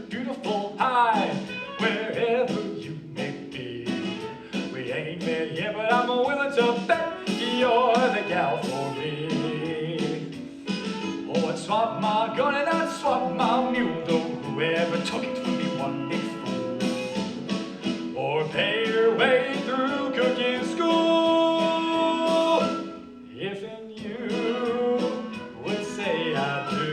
beautiful hide, wherever you may be. We ain't met yet, but I'm willing to bet you're the gal for me. Oh, I'd swap my gun and I'd swap my mule, though whoever took it would be one big fool. Or pay your way through cooking school, if in you would say I do.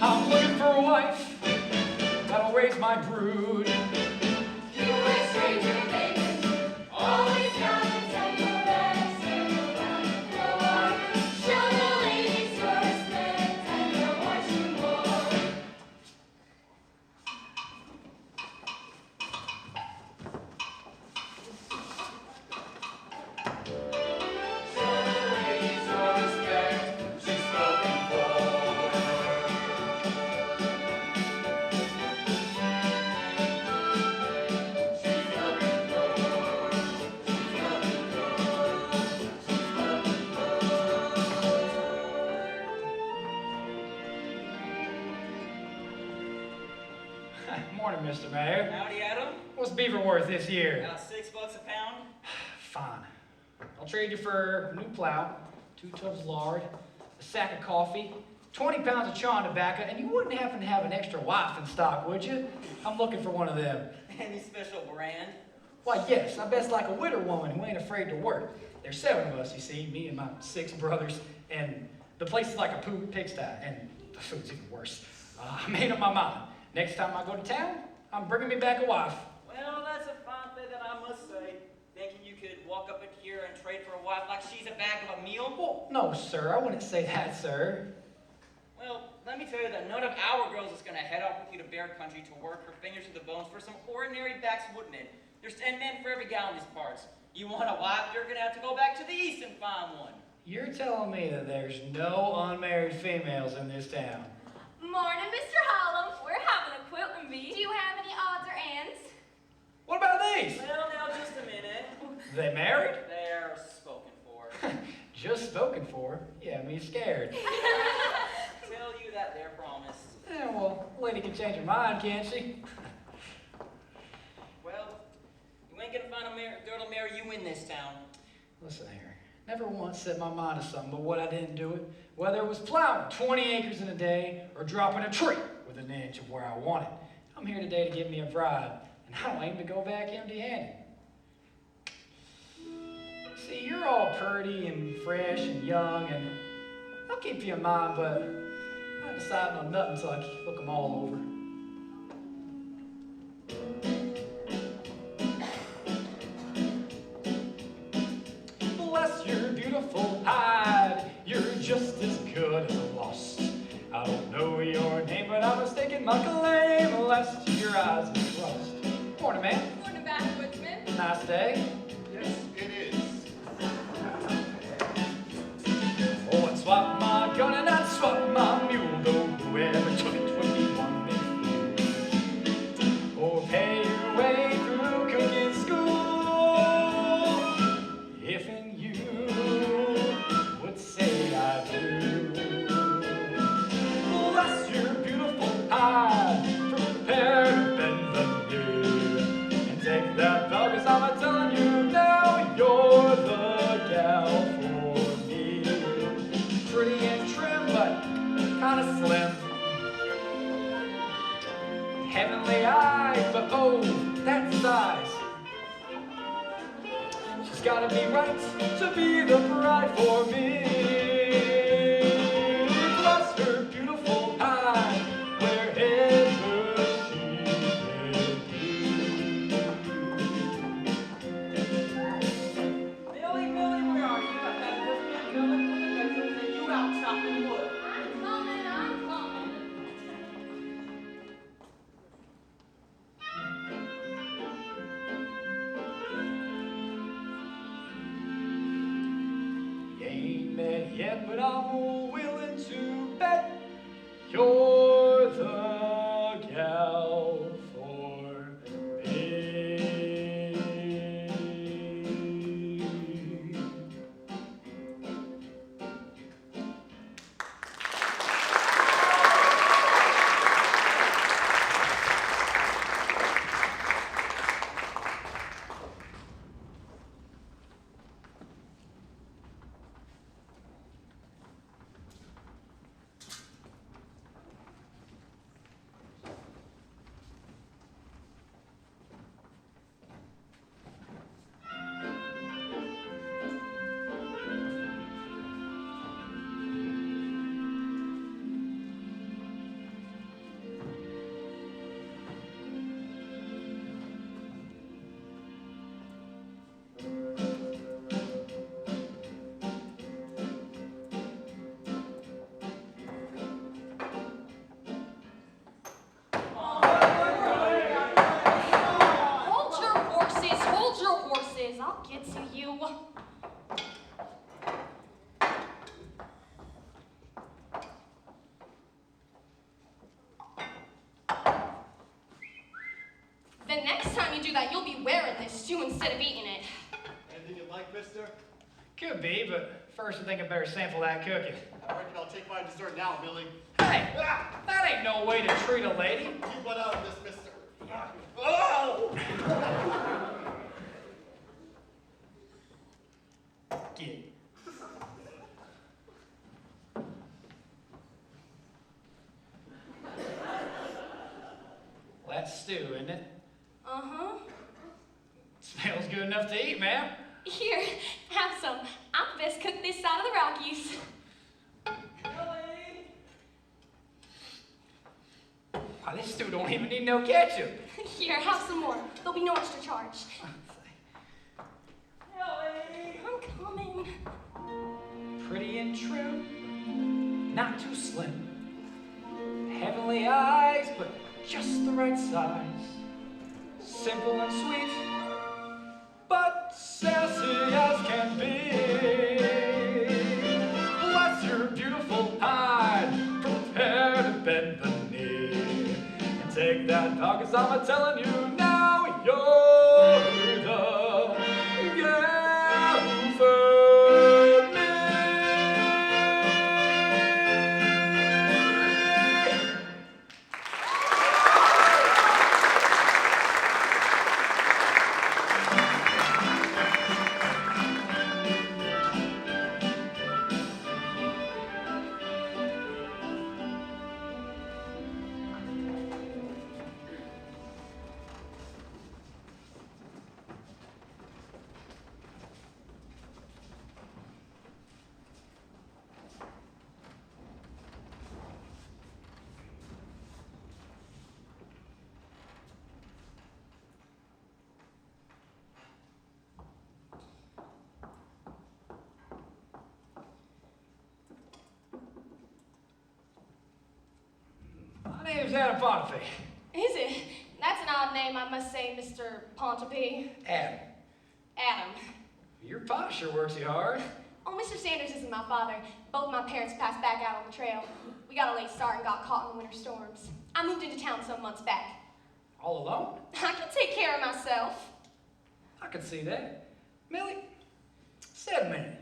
I'm looking for a wife that'll raise my brood. You a stranger, baby, always down and tender best, and you'll run the war. Show the ladies your respect, and they'll watch you more. Show the ladies your respect, she's spoken for. Morning, Mr. Mayor. Howdy, Adam. What's beaver worth this year? $6 a pound. Fine. I'll trade you for a new plow, 2 tubs of lard, a sack of coffee, 20 pounds of chawing tobacco, and you wouldn't happen to have an extra wife in stock, would you? I'm looking for one of them. Any special brand? Why, yes, I best like a widow woman who ain't afraid to work. There's 7 of us, you see, me and my 6 brothers, and the place is like a pigsty, and the food's even worse. I made up my mind. Next time I go to town, I'm bringing me back a wife. Well, that's a fine thing that I must say. Thinking you could walk up in here and trade for a wife like she's a bag of a meal? Well, no, sir, I wouldn't say that, sir. Well, let me tell you that none of our girls is going to head off with you to bear country to work her fingers to the bones for some ordinary backwoodsmen. There's 10 men for every gal in these parts. You want a wife, you're going to have to go back to the east and find one. You're telling me that there's no unmarried females in this town? Morning, Mr. Hollum. We're having a quilting bee. Do you have any odds or ends? What about these? Well, now, just a minute. They married? They're spoken for. Just spoken for? Yeah, me scared. Tell you that they're promised. Yeah, well, lady can change her mind, can't she? Well, you ain't gonna find a girl to marry you in this town. Listen here, never once set my mind to something but what I didn't do it. Whether it was plowing 20 acres in a day or dropping a tree within an inch of where I want it. I'm here today to get me a bride, and I don't aim to go back empty-handed. See, you're all pretty and fresh and young, and I'll keep you in mind, but I'm not deciding on nothing until I look them all over. Bless your beautiful hide, you're just as good as a lost. I don't know your name, but I'm mistaken my claim, lest your eyes be crossed. Morning, man. Morning, backwoodsman. Nice day. Yes, it is. Oh, I'd swap my gun and I'd swap my mule, though whoever took it would be one big fool. Or pay your way through cooking school, if and you would say I do. Bless your beautiful eye, prepare to bend the knee, and take that dog, 'cause I'm a telling you now, you're the gal for me. Pretty and trim, but kinda slim. Heavenly eyes, but oh, that size. She's gotta be right to be the bride for me. Bless her beautiful eye, wherever she may be. Millie, where are you? Got that bushman coming from the bedroom and you out chopping wood. I'm coming. You ain't met yet, but I'm willing to bet you're the gal for me. Hold your horses. I'll get to you. The next time you do that, you'll be wearing this too instead of eating it. Anything you'd like, mister? Could be, but first I think I better sample that cookie. I reckon I'll take my dessert now, Millie. Hey, that ain't no way to treat a lady. Keep one out of this, mister. Oh! Get it. Well, that's stew, isn't it? Uh-huh. Smells good enough to eat, ma'am. Here, have some. I'm best cook this side of the Rockies. Millie! Why, this stew don't even need no ketchup. Here, have some more. There'll be no extra charge. Millie! I'm coming. Pretty and trim, not too slim. Heavenly eyes, but just the right size. Simple and sweet, but sassy as can be. Bless your beautiful hide, prepare to bend the knee, and take that dog, 'cause I'm a-telling you now, you're the gal for me. My name's Adam Bonifay. Is it? That's an odd name, I must say, Mr. Pontopee. Adam. Adam. Your pa sure works you hard. Oh, Mr. Sanders isn't my father. Both my parents passed back out on the trail. We got a late start and got caught in the winter storms. I moved into town some months back. All alone? I can take care of myself. I can see that. Millie, sit a minute.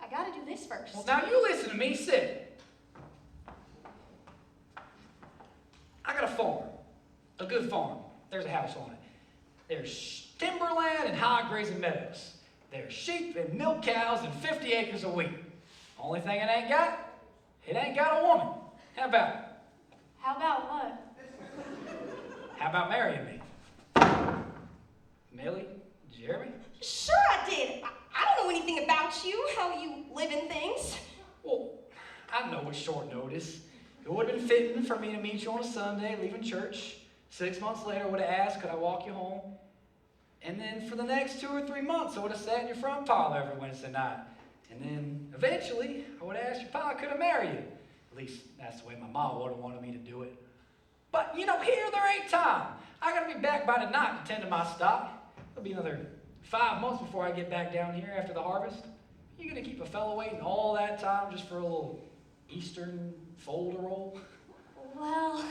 I gotta do this first. Well, now you listen to me, sit. I got a farm. A good farm. There's a house on it. There's timberland and high grazing meadows. There's sheep and milk cows and 50 acres of wheat. Only thing it ain't got a woman. How about it? How about what? How about marrying me? Millie, did you hear me? Sure I did. I don't know anything about you, how you live in things. Well, I know it's short notice. It would have been fitting for me to meet you on a Sunday, leaving church. 6 months later, I would have asked, could I walk you home? And then for the next 2 or 3 months, I would have sat in your front parlor every Wednesday night. And then eventually, I would have asked your pa, could I marry you? At least that's the way my mom would have wanted me to do it. But, you know, here there ain't time. I got to be back by tonight to tend to my stock. It'll be another 5 months before I get back down here after the harvest. You going to keep a fellow waiting all that time just for a little Eastern folderol? Well,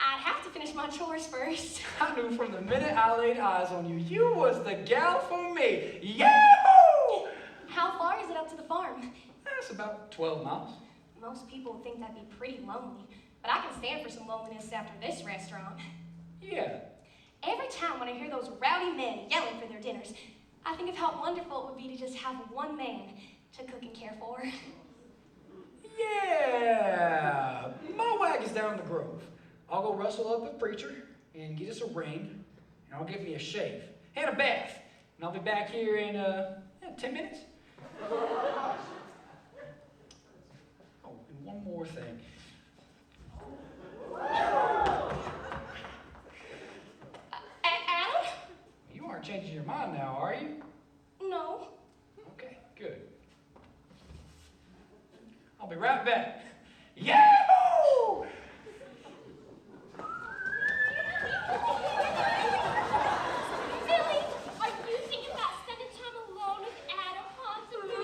I'd have to finish my chores first. I knew from the minute I laid eyes on you, you was the gal for me. Yahoo! How far is it up to the farm? That's about 12 miles. Most people would think that'd be pretty lonely, but I can stand for some loneliness after this restaurant. Yeah. Every time when I hear those rowdy men yelling for their dinners, I think of how wonderful it would be to just have one man to cook and care for. Yeah. My wagon's down in the grove. I'll go rustle up a preacher and get us a ring, and I'll give me a shave and a bath, and I'll be back here in 10 minutes. Oh, and one more thing. Adam? You aren't changing your mind now, are you? No. Okay, good. I'll be right back. Yahoo! Millie, are you thinking about spending time alone with Adam Ponsonby?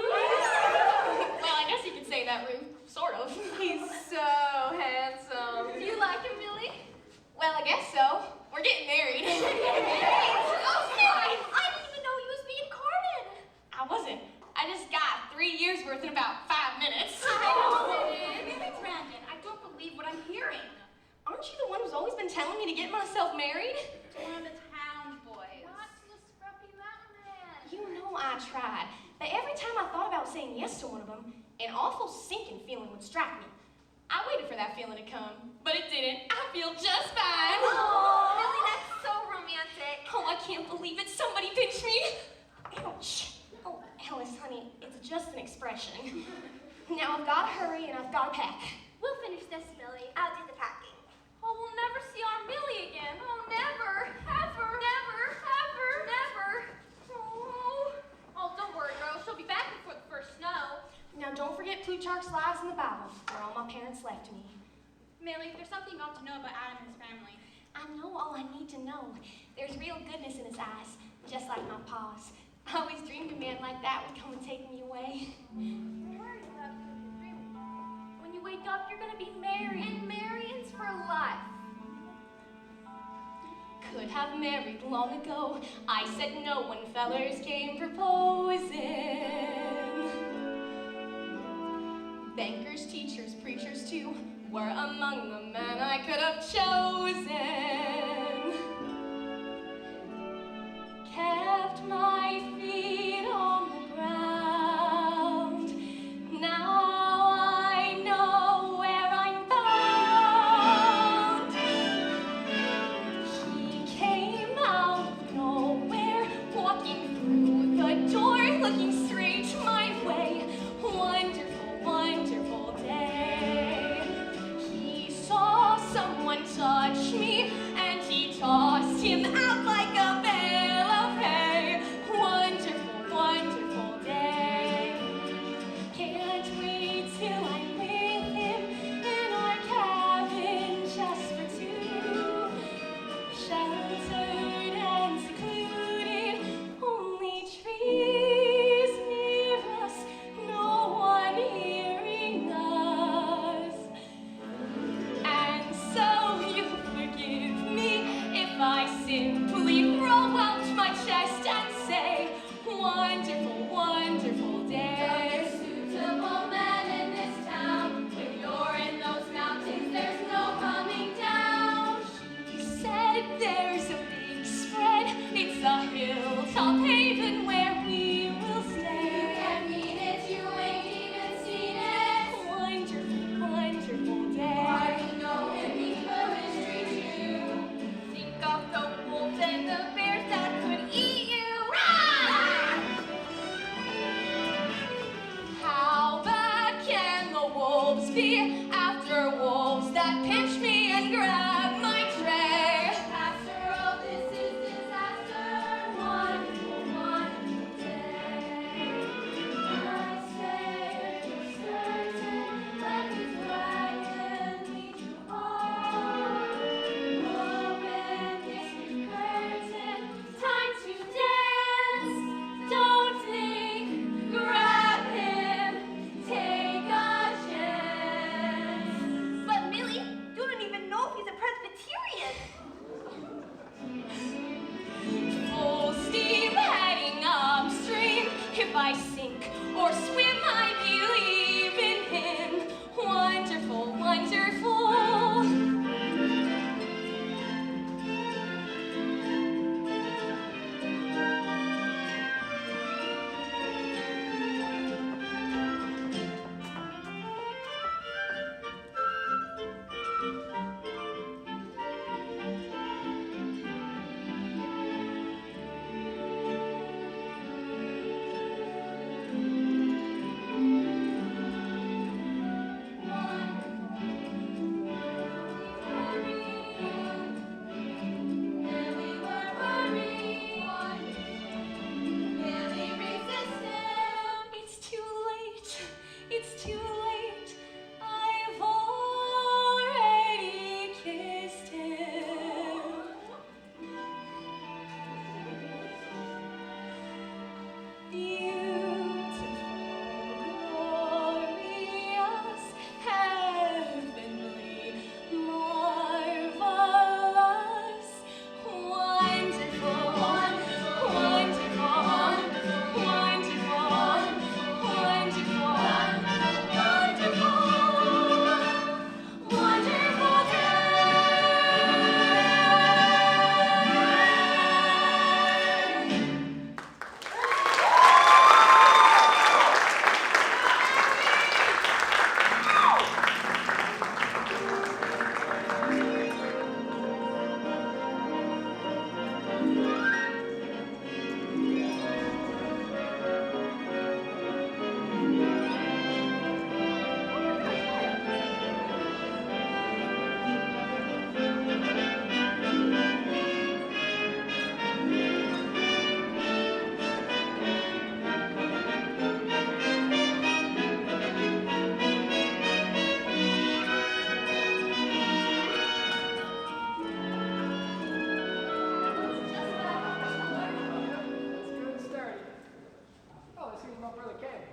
Well, I guess you could say that, Ruth. Sort of. He's so handsome. Do you like him, Millie? Well, I guess so. We're getting married. Oh, Millie, I didn't even know he was being courted. I wasn't. I just got 3 years worth in about 5 minutes. Really, Brandon, I don't believe what I'm hearing. Aren't you the one who's always been telling me to get myself married? To one of the town boys. Not to the scruffy mountain man. You know I tried, but every time I thought about saying yes to one of them, an awful sinking feeling would strike me. I waited for that feeling to come, but it didn't. I feel just fine. Oh, Millie, that's so romantic. Oh, I can't believe it. Somebody pinched me. Ouch. Oh, Alice, honey, it's just an expression. Now I've got to hurry and I've got to pack. We'll finish this, Millie. I'll do the packing. Oh, we'll never see our Millie again. Oh, never, ever, never, ever, never. Oh, don't worry, Rose. She'll be back before the first snow. Now don't forget Plutarch's Lives in the Bible, where all my parents left me. Millie, there's something you ought to know about Adam and his family. I know all I need to know. There's real goodness in his eyes, just like my pa's. I always dreamed a man like that would come and take me away. Worry about your dream. When you wake up, you're gonna be married. And married's for life. Could have married long ago. I said no when fellers came proposing. Bankers, teachers, preachers too were among the men I could have chosen. Kept my feet on the ground. Now I know where I'm bound. He came out of nowhere, walking through the door, looking straight my way. Wonderful, wonderful day. He saw someone touch me, and he tossed him out like a bale of hay. Wonderful, throw out my chest and say, wonderful, wonderful day. Suitable man in this town. When you're in those mountains, there's no coming down. He said there's a big spread. It's a hilltop haven where we will stay. Can't mean it, you ain't even seen it. Wonderful, wonderful day. Why you know him, he could mistreat you. Think of the wolves and the bears that could eat you. How bad can the wolves be after wolves that pinch me and grab my tray? After all, this is disaster. Wonderful, wonderful day. I say you're certain, let his wagon lead you on. Open this curtain, time to dance. Don't think, grab him, take a chance. But Millie, you don't even know if he's a Presbyterian. Full steam heading upstream. If I sink or swim, I believe in him. Wonderful, wonderful. Millie were worried. Millie resisted. It's too late. It's too late. I've already kissed him. Beautiful, glorious, heavenly, marvelous, wonderful, wonderful, wonderful, wonderful, wonderful, wonderful day. Oh, this is my brother Caleb.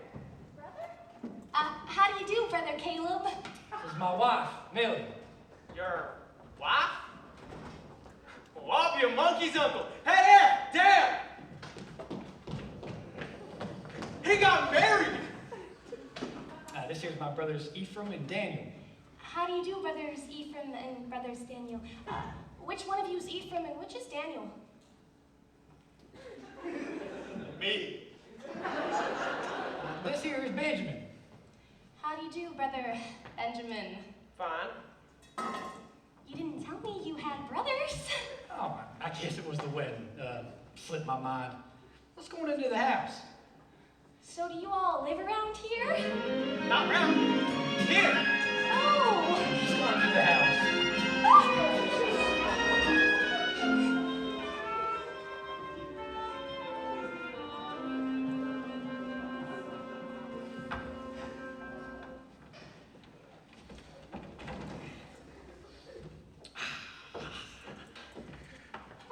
How do you do, Brother Caleb? This is my wife, Millie. Your wife? Well, I'll be a monkey's uncle. Hey there, Dad! He got married! This here's my brothers Ephraim and Daniel. How do you do, Brothers Ephraim and Brothers Daniel? Which one of you is Ephraim and which is Daniel? Me. This here is Benjamin. How do you do, Brother Benjamin? Fine. You didn't tell me you had brothers. Oh, I guess it was the wedding. Slipped my mind. Let's go on into the house. So do you all live around here? Not round. Here. Oh. Let's go into the house.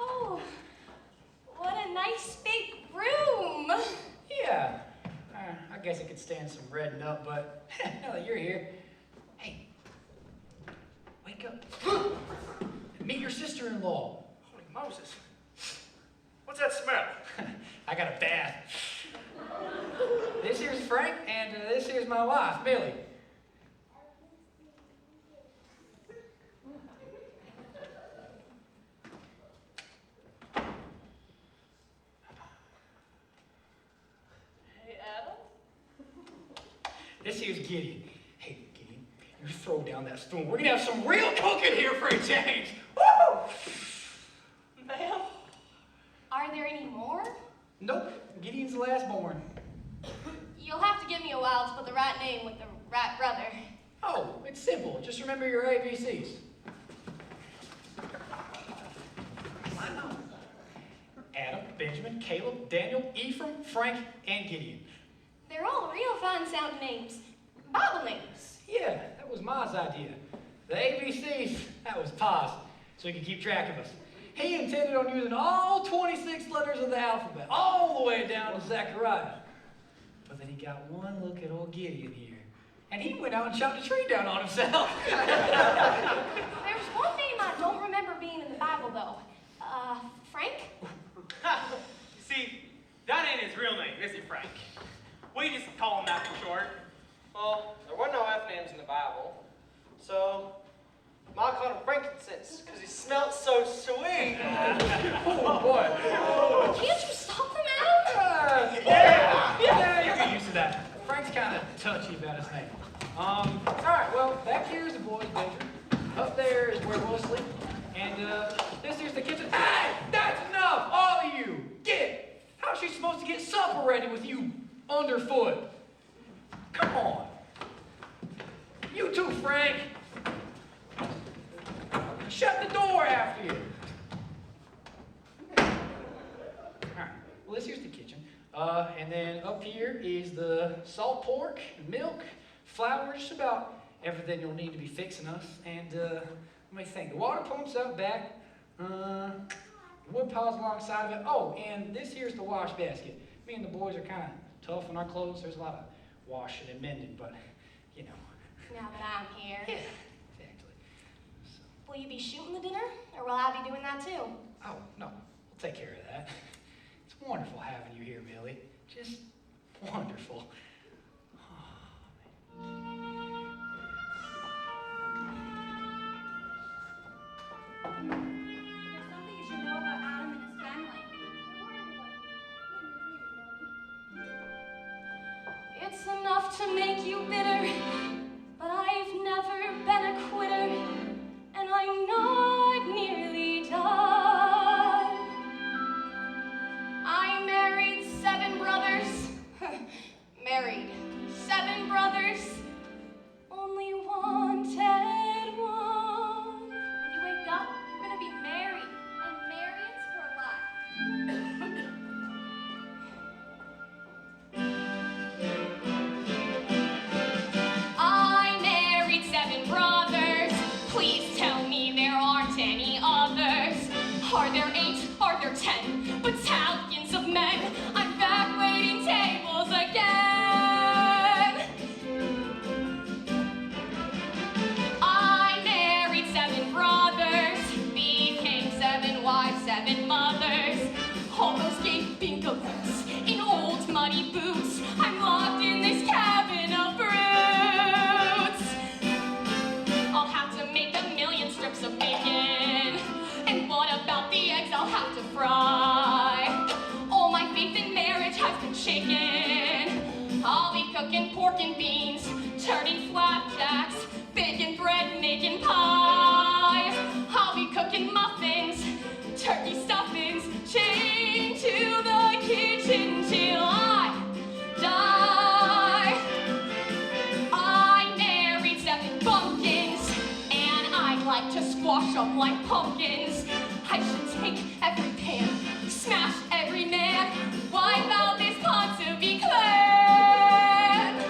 Oh, what a nice big room. Yeah. I guess it could stand some redding up, but now that you're here, hey, wake up. Meet your sister-in-law. Holy Moses. I got a bath. This here's Frank, and this here's my wife, Millie. Hey, Adam? This here's Gideon. Hey, Gideon, you throw down that spoon. We're gonna have some real cooking here for a change. Woo! Ma'am? Are there any more? Nope, Gideon's the last born. You'll have to give me a while to put the right name with the right brother. Oh, it's simple. Just remember your ABCs. Adam, Benjamin, Caleb, Daniel, Ephraim, Frank, and Gideon. They're all real fine sounding names. Bible names. Yeah, that was Ma's idea. The ABCs, that was Pa's, so he could keep track of us. He intended on using all 26 letters of the alphabet, all the way down to Zechariah. But then he got one look at old Gideon here, and he went out and chopped a tree down on himself. There's one name I don't remember being in the Bible, though. Frank? See, that ain't his real name, is it, Frank? We just call him that for short. Well, there were no F names in the Bible. So, Ma called him frankincense because he smelled so sweet. Oh, boy. Can't you stop them, Adam? Yeah, you'll get used to that. Frank's kind of touchy about his name. All right, well, back here is the boys' bedroom. Up there is where we'll sleep. And this here's the kitchen. Hey, that's enough, all of you. Get. How's she supposed to get supper ready with you underfoot? Come on. You too, Frank. Shut the door after you. All right, well, this here's the kitchen. And then up here is the salt pork, milk, flour, just about everything you'll need to be fixing us. And let me think. The water pump's out back. Wood piles alongside of it. Oh, and this here's the wash basket. Me and the boys are kind of tough on our clothes. There's a lot of washing and mending, but, you know. Now that I'm here. Yeah, exactly. So, Will you be shooting the dinner, or will I be doing that too? oh, no, we'll take care of that. It's wonderful having you here, Millie. Just wonderful. There's something you should know about Adam and his family. It's enough to make you bitter, but I've never been a quitter, and I'm not nearly done. I married 7 brothers. Married 7 brothers. Only wanted one. When you wake up, you're gonna be married, and married's for life. I married 7 brothers. Please tell me there aren't any others. Are there 8? Are there 10 battalions of men? I'm back waiting tables again. I married 7 brothers, became 7 wives, 7 mothers. All those gaping galoots in old muddy boots. I'm locked in this cabin of brutes. I'll have to make 1,000,000 strips of bacon. And what about the eggs I'll have to fry? All my faith in marriage has been shaken. I'll be cooking pork and beans, turning flapjacks, baking bread, making pies. I'll be cooking muffins, turkey stuffings, chained to the kitchen till I die. I married 7 bumpkins, and I like to squash them like pumpkins. I should take every pan, smash every man, wipe out this Ponsonby clan.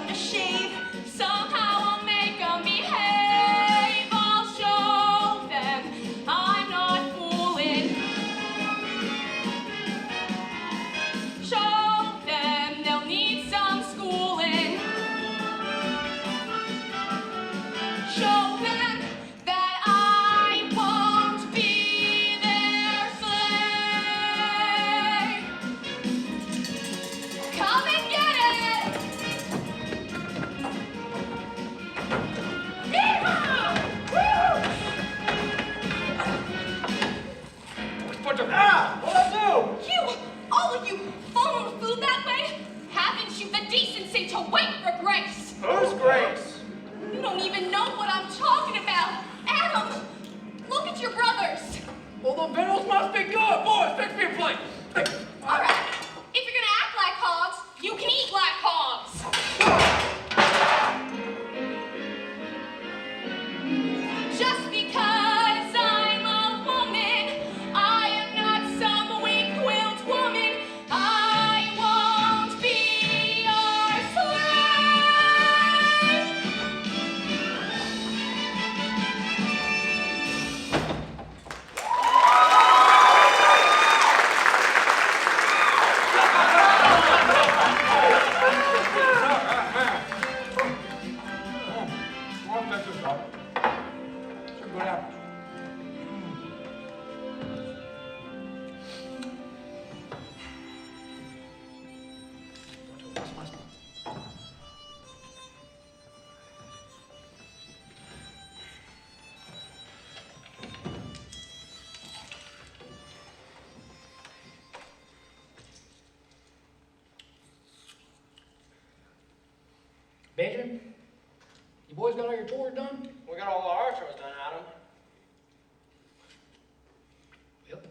to shave. Somehow I'll make them behave. I'll show them I'm not fooling. Show them they'll need some schooling. Show them that I won't be their slave. Come and get it! Yeehaw! What'd I do? You, all of you, follow food that way? Haven't you the decency to wait for grace? Who's Grace? You don't even know what I'm talking about. Adam, look at your brothers. Well, the victuals must be good. Boys, fix me a plate. All right, if you're gonna act like hogs, you can eat like hogs. Just because I'm a woman, I am not some weak-willed woman. I won't be your Benjamin, you boys got all your chores done? We got all our chores done, Adam. Yep.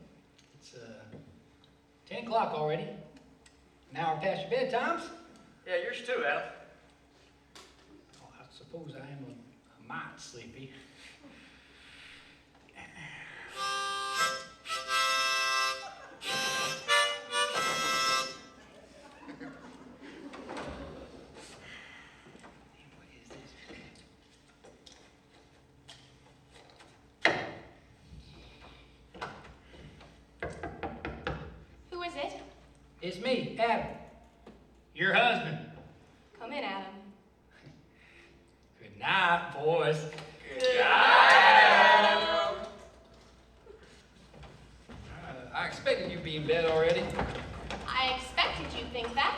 It's 10 o'clock already. An hour past your bedtimes. Yeah, yours too, Adam. Oh, I suppose I am a mite sleepy. What is this? Who is it? It's me, Adam. Your husband. Come in, Adam. Good night, boys. I expected you'd be in bed already. I expected you'd think that.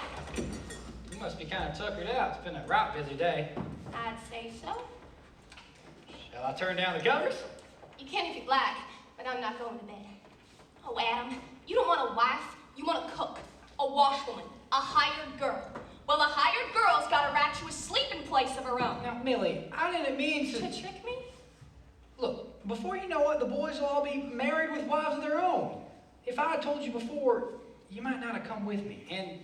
You must be kind of tuckered out. It's been a right busy day. I'd say so. Shall I turn down the covers? You can if you'd like, but I'm not going to bed. Oh, Adam, you don't want a wife, you want a cook, a washwoman, a hired girl. Well, a hired girl's got a right to a sleeping place of her own. Now, Millie, I didn't mean To to... trick me? Look, before you know it, the boys will all be married with wives of their own. If I had told you before, you might not have come with me. And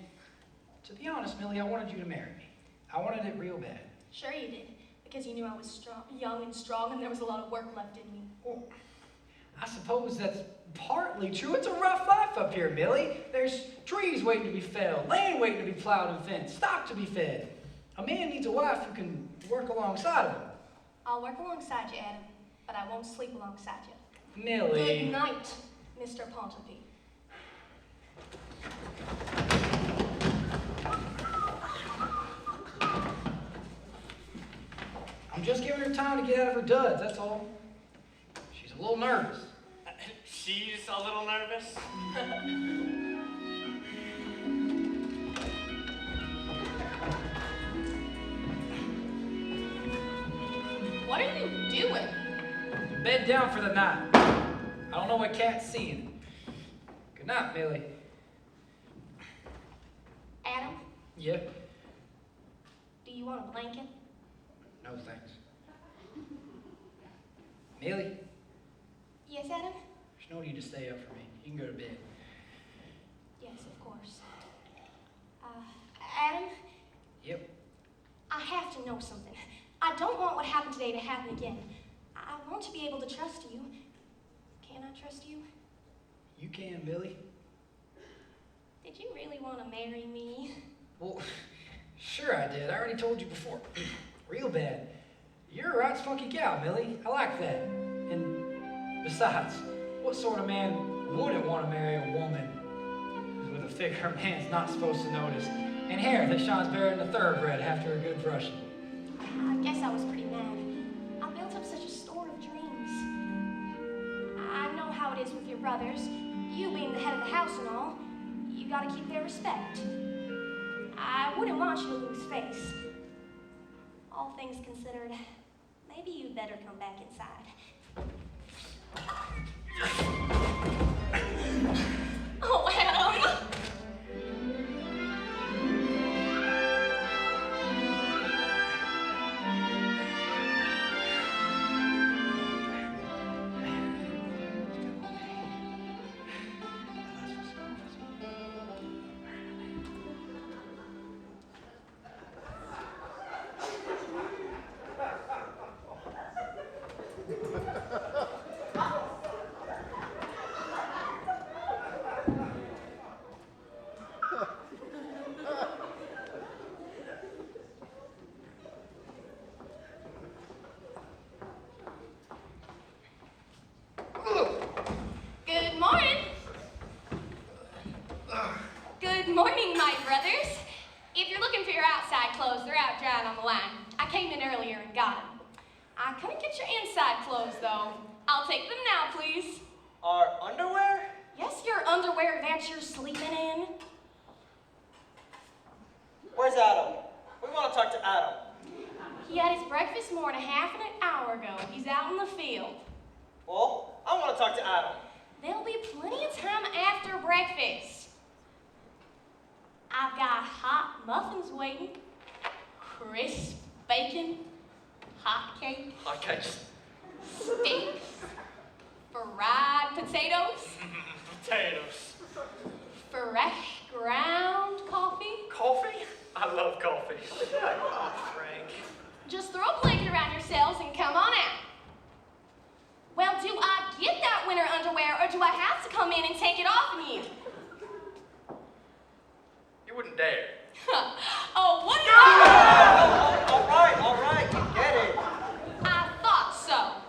to be honest, Millie, I wanted you to marry me. I wanted it real bad. Sure you did, because you knew I was strong, young and strong, and there was a lot of work left in me. Well, I suppose that's partly true. It's a rough life up here, Millie. There's trees waiting to be felled, land waiting to be plowed and fenced, stock to be fed. A man needs a wife who can work alongside of him. I'll work alongside you, Adam, but I won't sleep alongside you. Millie. Good night, Mr. Pontelby. I'm just giving her time to get out of her duds, that's all. She's a little nervous. She's a little nervous. What are you doing? Bed down for the night. I don't know what Cat's seeing. Good night, Millie. Adam, Yep. do you want a blanket? No thanks. Millie, Yes, Adam? there's no need to stay up for me. You can go to bed. Yes, of course. Adam, Yep. I have to know something. I don't want what happened today to happen again. I want to be able to trust you. Can I trust you? You can, Millie. Did you really want to marry me? Well, Sure I did. I already told you before. Real bad. You're a right spunky gal, Millie. I like that. And besides, what sort of man wouldn't want to marry a woman who's with a figure a man's not supposed to notice, and hair that shines better than a thoroughbred after a good brushing? I guess I was pretty mad. I built up such a store of dreams. I know how it is with your brothers. You being the head of the house and all, you gotta keep their respect. I wouldn't want you to lose face. All things considered, maybe you'd better come back inside. Oh, Adam! Good morning. Good morning, my brothers. If you're looking for your outside clothes, they're out drying on the line. I came in earlier and got them. I couldn't get your inside clothes, though. I'll take them now, please. Our underwear? Yes, your underwear that you're sleeping in. Where's Adam? We want to talk to Adam. He had his breakfast more than half an hour ago. He's out in the field. Well, I want to talk to Adam. There'll be plenty of time after breakfast. I've got hot muffins waiting, crisp bacon, hot cake, Hot cakes. steaks, fried potatoes, Potatoes. fresh ground coffee. Coffee? I love coffee. Oh, Frank. Just throw a blanket around yourselves and come on out. Well, do I get that winter underwear or do I have to come in and take it off of you? You wouldn't dare. Oh, what did All right, you get it. I thought so.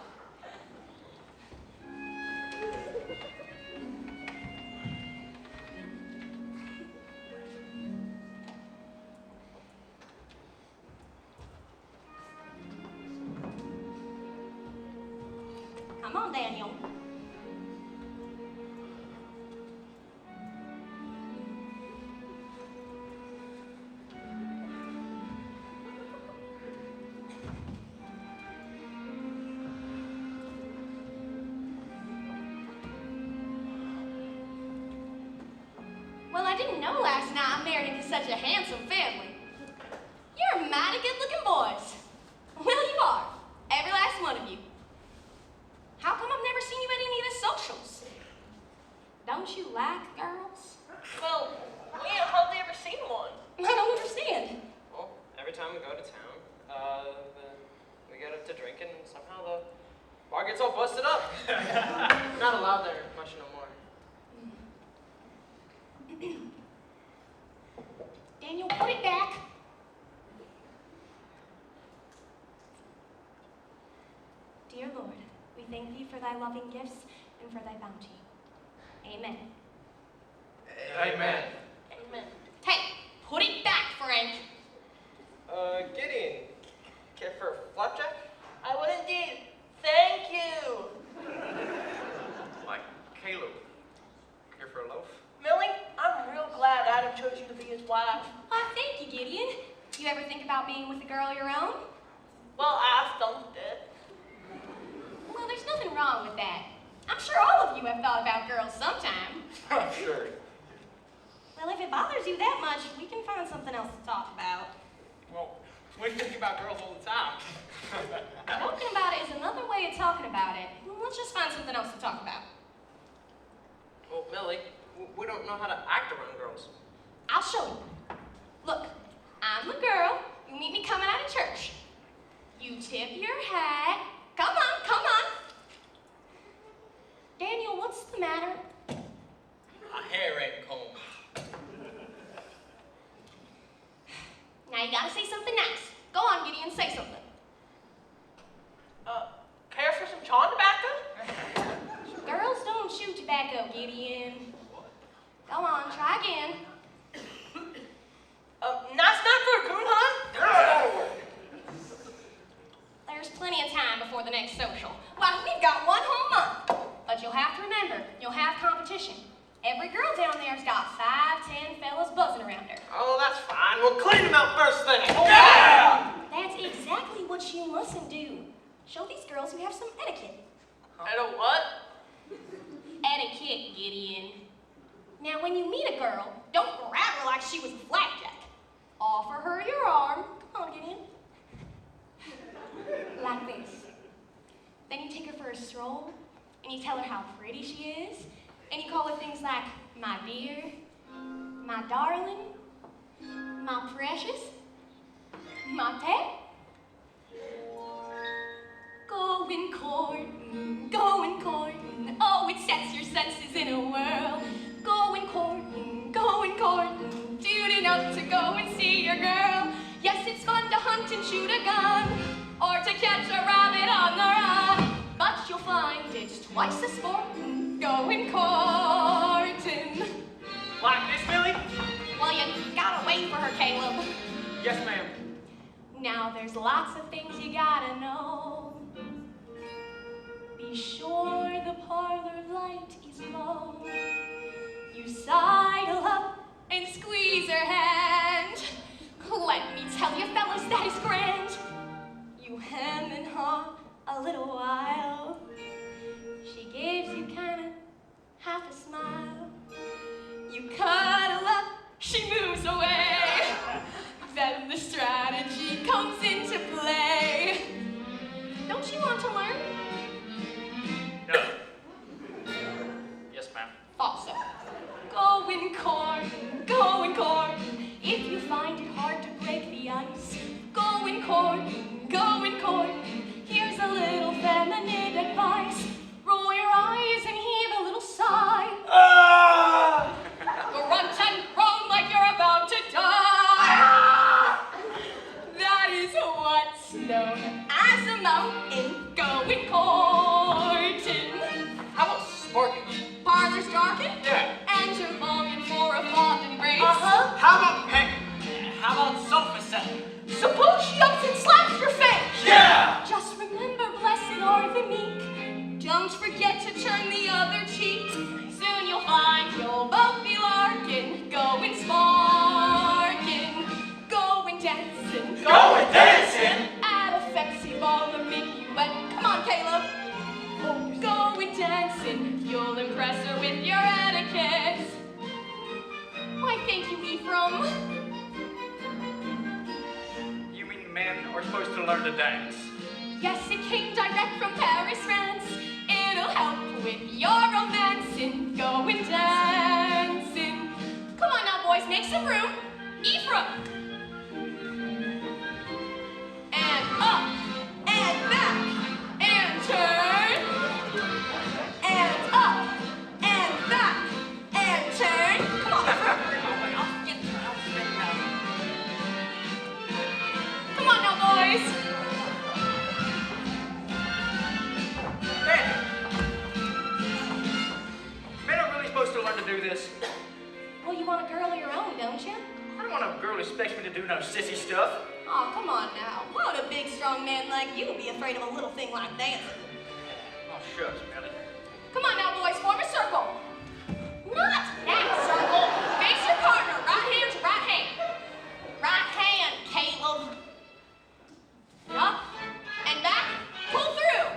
Come on, Daniel. Well, I didn't know last night I married into such a handsome family. You're mighty good-looking boys. Well, you are. Every last one of you. How come I've never seen you at any of the socials? Don't you like girls? Well, we ain't hardly ever seen one. I don't understand. Well, every time we go to town, we get up to drinking and somehow the bar gets all busted up. We're not allowed there much no more. Daniel, put it back. Dear Lord, we thank thee for thy loving gifts and for thy bounty. Amen. Amen. Amen. Hey, put it back, Frank. Gideon, care for a flapjack? I would indeed. Thank you. Like Caleb. Care for a loaf? Millie, I'm real glad Adam chose you to be his wife. Why, thank you, Gideon. You ever think about being with a girl your own? Well, I've thumped it. Well, there's nothing wrong with that. I'm sure all of you have thought about girls sometime. Sure. Well, if it bothers you that much, we can find something else to talk about. Well, we think about girls all the time. Talking about it is another way of talking about it. Let's just find something else to talk about. Well, Millie, we don't know how to act around girls. I'll show you. Look, I'm the girl. You meet me coming out of church. You tip your hat. Come on, come on. Daniel, what's the matter? My hair ain't combed. Now you gotta say something nice. Go on, Gideon, say something. Care for some chaw tobacco? Girls don't chew tobacco, Gideon. Go on, try again. Nice night for a coon hunt? There's plenty of time before the next social. Why, we've got 1 whole month. But you'll have to remember, you'll have competition. Every girl down there's got 5, 10 fellas buzzing around her. Oh, that's fine. We'll clean them out first thing. Yeah! That's exactly what you mustn't do. Show these girls you have some etiquette. I don't what? Etiquette, Gideon. Now, when you meet a girl, don't grab her like she was a flapjack. Offer her your arm. Come on, Gideon. Like this. Then you take her for a stroll, and you tell her how pretty she is, and you call her things like, my dear, my darling, my precious, my pet. Going courting, going courting, oh, it sets your senses in a whirl. Going courting, tuning up to go and see your girl. Yes, it's fun to hunt and shoot a gun, or to catch a rabbit on the run. But you'll find it's twice as sportin', going courting. Like this, Millie? Well, you gotta wait for her, Caleb. Yes, ma'am. Now there's lots of things you gotta know. Be sure the parlor light is low. You sidle up and squeeze her hand. Let me tell you, fellas, that is grand. You hem and haw a little while. She gives you kinda half a smile. You cuddle up, she moves away. Then the strategy comes into play. Don't you want to learn? No. Yes, ma'am. Thought so. Going courting. If you find it hard to break the ice, going courting. Here's a little feminine advice. Roll your eyes and heave a little sigh. Grunt and groan like you're about to die. That is what's known as a mountain going courting. How about sparking? Parlor's darkened, Yeah. and you're longing for a fond embrace. How about peck? How about sofa set? Suppose she ups and slaps your face. Yeah! Just remember, blessed are the meek. Don't forget to turn the other cheek. Soon you'll find you'll both be larking, going sparking, going dancing. Going dancing? At a fancy ball or make you wet. Come on, Caleb. Going dancing, you'll impress her with your etiquette. Why, thank you, Ephraim. You mean men are supposed to learn to dance? Yes, it came direct from Paris, France. It'll help with your romancing, going dancing. Come on now, boys, make some room. Ephraim. And up, and back, and turn. And up, and back, and turn. Come on, Come on now, boys. Men are really supposed to learn to do this. Well, you want a girl of your own, don't you? I don't want a girl who expects me to do no sissy stuff. Oh, come on now. Why would a big, strong man like you be afraid of a little thing like dancing? Oh, shucks, Millie. Come on now, boys, form a circle. Not that circle. Face your partner, right hand to right hand. Right hand, Caleb. Up and back, pull through.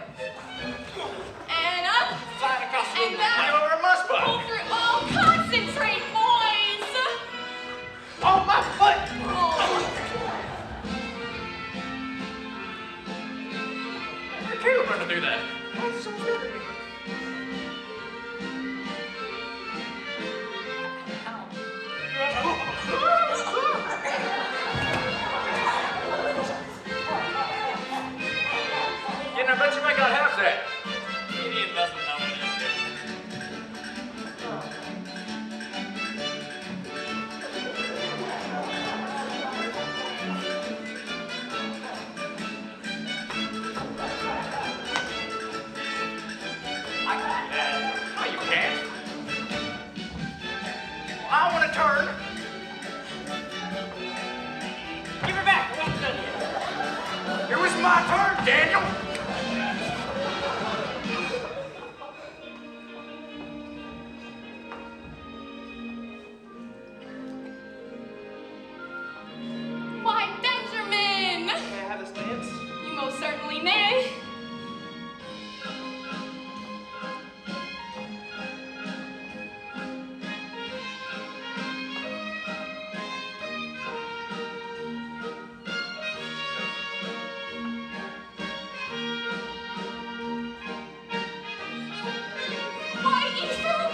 And up Slide across the and room. back, Lay over my spot. pull through. Oh, concentrate, boys. Oh, my foot! Oh. Where'd Caleb learn to do that? Daniel. Why, Benjamin! May I have this dance? You most certainly may. Why, Ethan!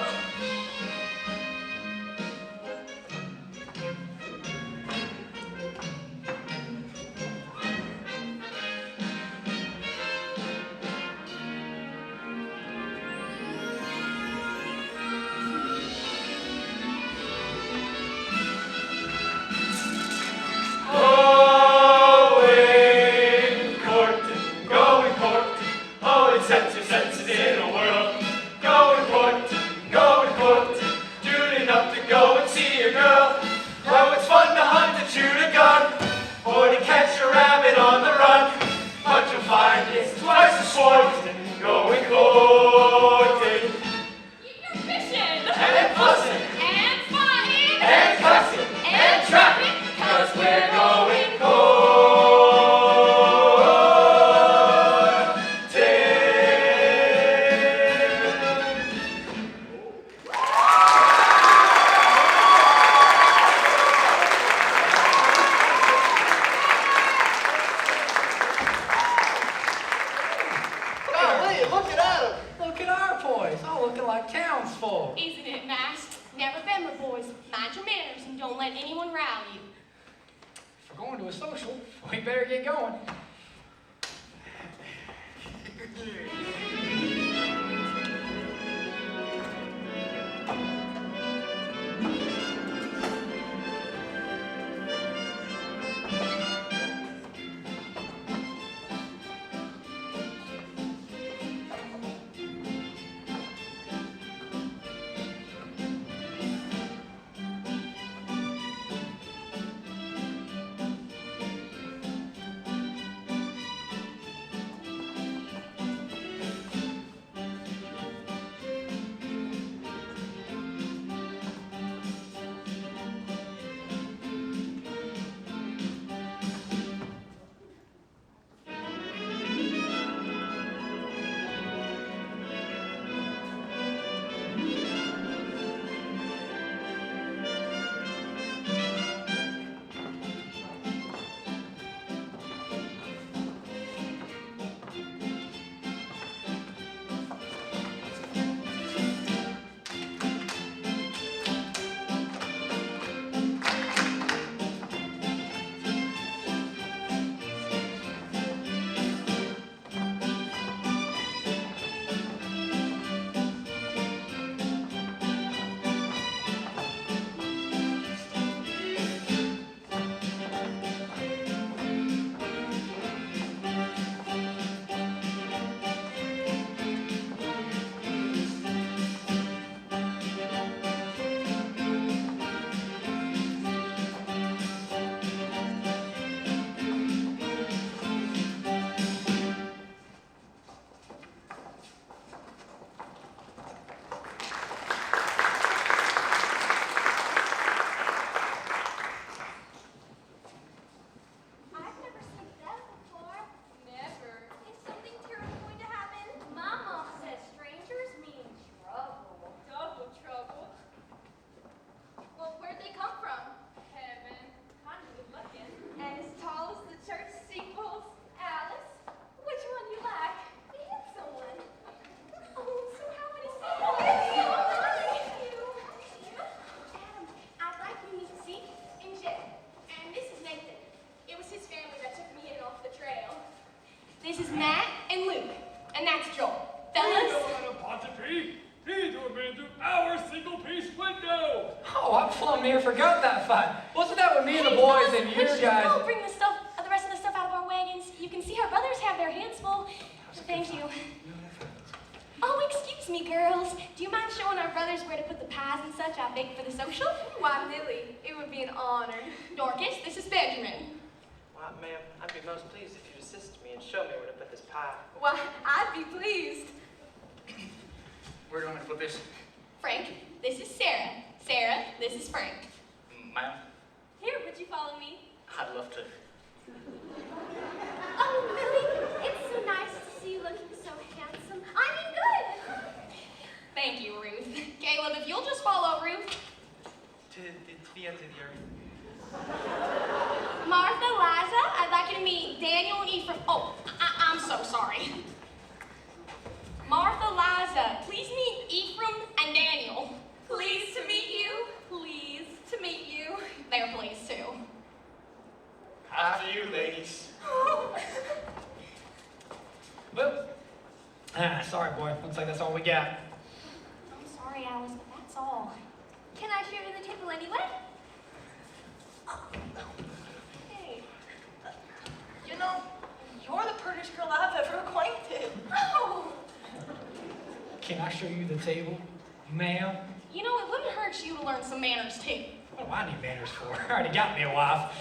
Going courting. Oh, it sets your senses in a whirl. Going courting. Tuning up to go and see a girl. Oh, it's fun to hunt and shoot a gun, or to catch a rabbit on the run. But you'll find it's twice as sport going courting. You're fishing! And fussing. And fighting! And cussing. And trapping. 'Cause we're going courting. Golly, look at Adam. Look at our boys, all looking like townsfolk. Isn't it nice? Never been with boys. Mind your manners and don't let anyone rile you. If we're going to a social, we better get going. This is Matt and Luke, and that's Joel. Fellas? He's been through our single-piece window. Oh, I plumb near forgot that fight. Wasn't that with me and the boys and you Let's guys? just go bring the rest of the stuff out of our wagons. You can see our brothers have their hands full. Thank you. Oh, excuse me, girls. Do you mind showing our brothers where to put the pies and such I baked for the social? Why, Millie, it would be an honor. Dorcas, this is Benjamin. Well, ma'am, I'd be most pleased if you assist me and show me where to put this pie? Why, I'd be pleased. Where do you want me to put this? Frank, this is Sarah. Sarah, this is Frank. Ma'am? Here, would you follow me? I'd love to. Oh, Millie, it's so nice to see you looking so handsome. I mean, good. Thank you, Ruth. Caleb, if you'll just follow Ruth. To the ends of the earth. Martha, Liza, I'd like you to meet Daniel and Ephraim. Oh, I'm so sorry. Martha, Liza, please meet Ephraim and Daniel. Pleased to meet you. Pleased to meet you. They're pleased too. After you, ladies. Well, sorry, boy. Looks like that's all we got. I'm sorry, Alice, but that's all. Can I share the table anyway? Hey, you know, you're the prettiest girl I've ever acquainted. Oh! Can I show you the table, ma'am? You know, it wouldn't hurt you to learn some manners too. What do I need manners for? I already got me a wife.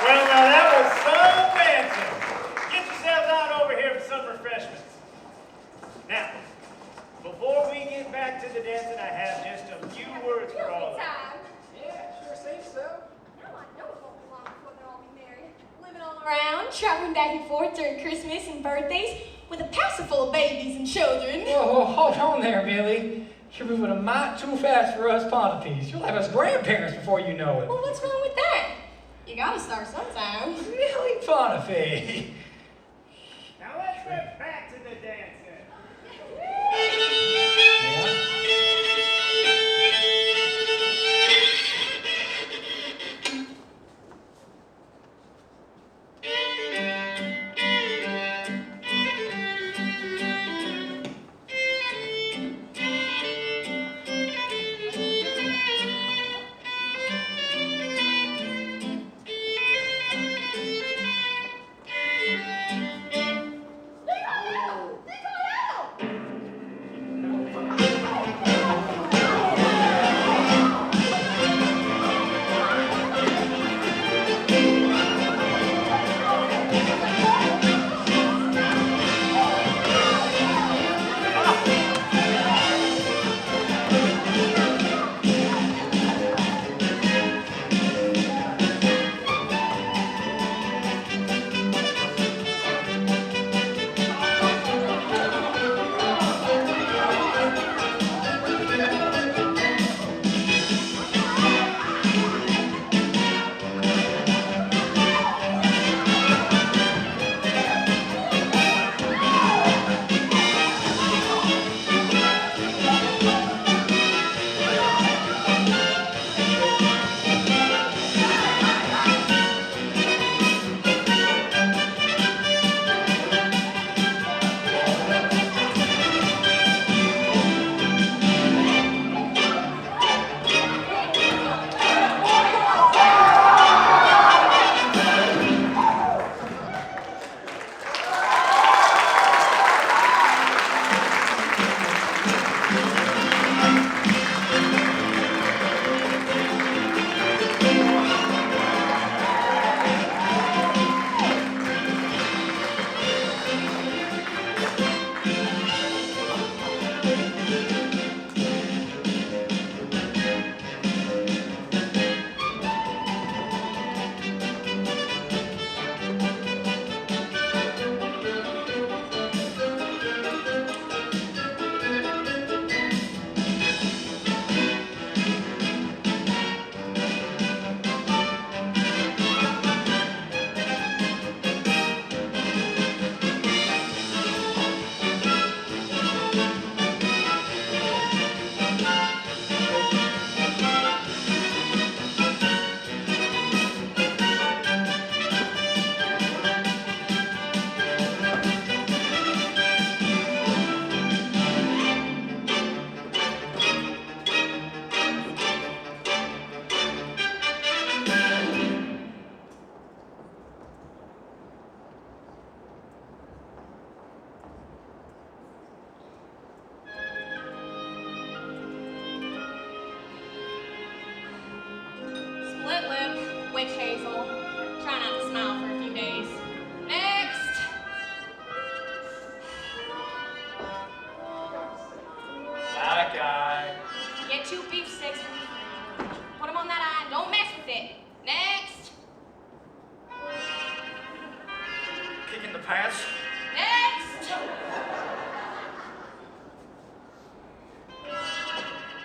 Well, now that was some dancing. Get yourselves out over here for some refreshments. Now, before we get back to the dancing, I have just a few words for all of you. Yeah, sure seems so. Now I know it won't be long before they'll all be married. Living all around, traveling back and forth during Christmas and birthdays, with a passel full of babies and children. Whoa, hold on there, Millie. You're moving a mite too fast for us Pontypees. You'll have us grandparents before you know it. Well, what's wrong with that? You gotta start sometime. Really, Pontypee? Now let's get back to the dancing. Yeah? Kick in the pants. Next!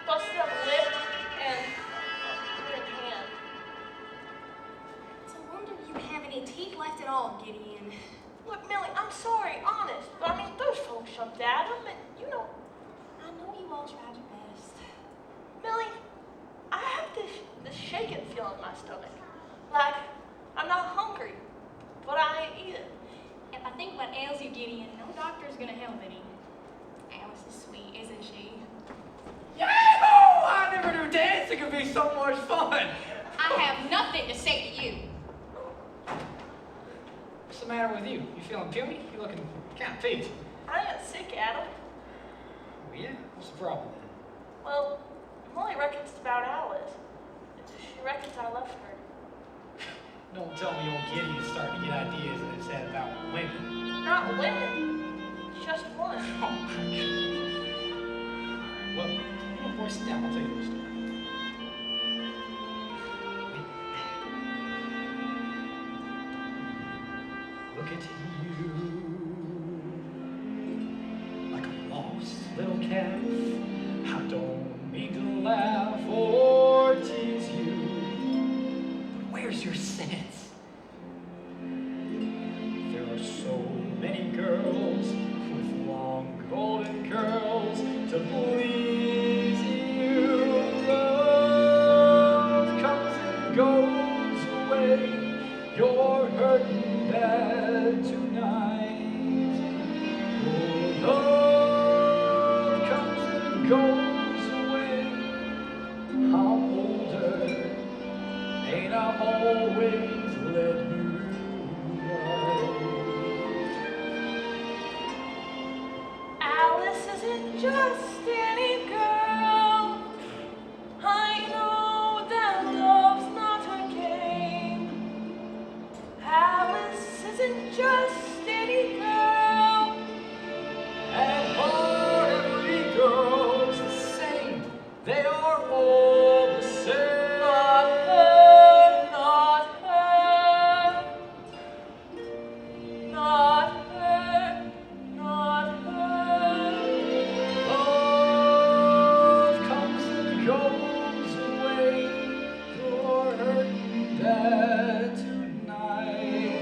Busted up lip and red hand. It's a wonder you have any teeth left at all, Gideon. Look, Millie, I'm sorry, honest, but I mean, those folks jumped at him, and you know, I know you all tried your best. Millie, I have this shaking feeling in my stomach. Like, I'm not hungry, but I ain't eating. If I think what ails you, Gideon, no doctor's gonna help any. Alice is sweet, isn't she? Yahoo! I never knew dancing could be so much fun. I have nothing to say to you. What's the matter with you? You feeling puny? You looking kind of peaked. I ain't sick, Adam. Oh, yeah? What's the problem then? Well, Millie reckons it's about Alice. She reckons I left her. Don't tell me old Gideon's starting to get ideas in his head about women. Not women, just one. Oh, my God. All right, well, boy, sit down. I'll tell you the story. Look at you, like a lost little calf. I don't mean to laugh or tease you, but where's your sense? There are so many girls with long golden curls to please you. Love comes and goes away. You're hurting bad tonight. Oh, love comes and goes away. I'm older, ain't I always let you ride? Alice isn't just any girl. I know that love's not a game. Alice isn't just any girl. And for every girl's the same. They are all the same. Not her, not her. Not her, not her. Love comes and goes away. You're hurting bad tonight.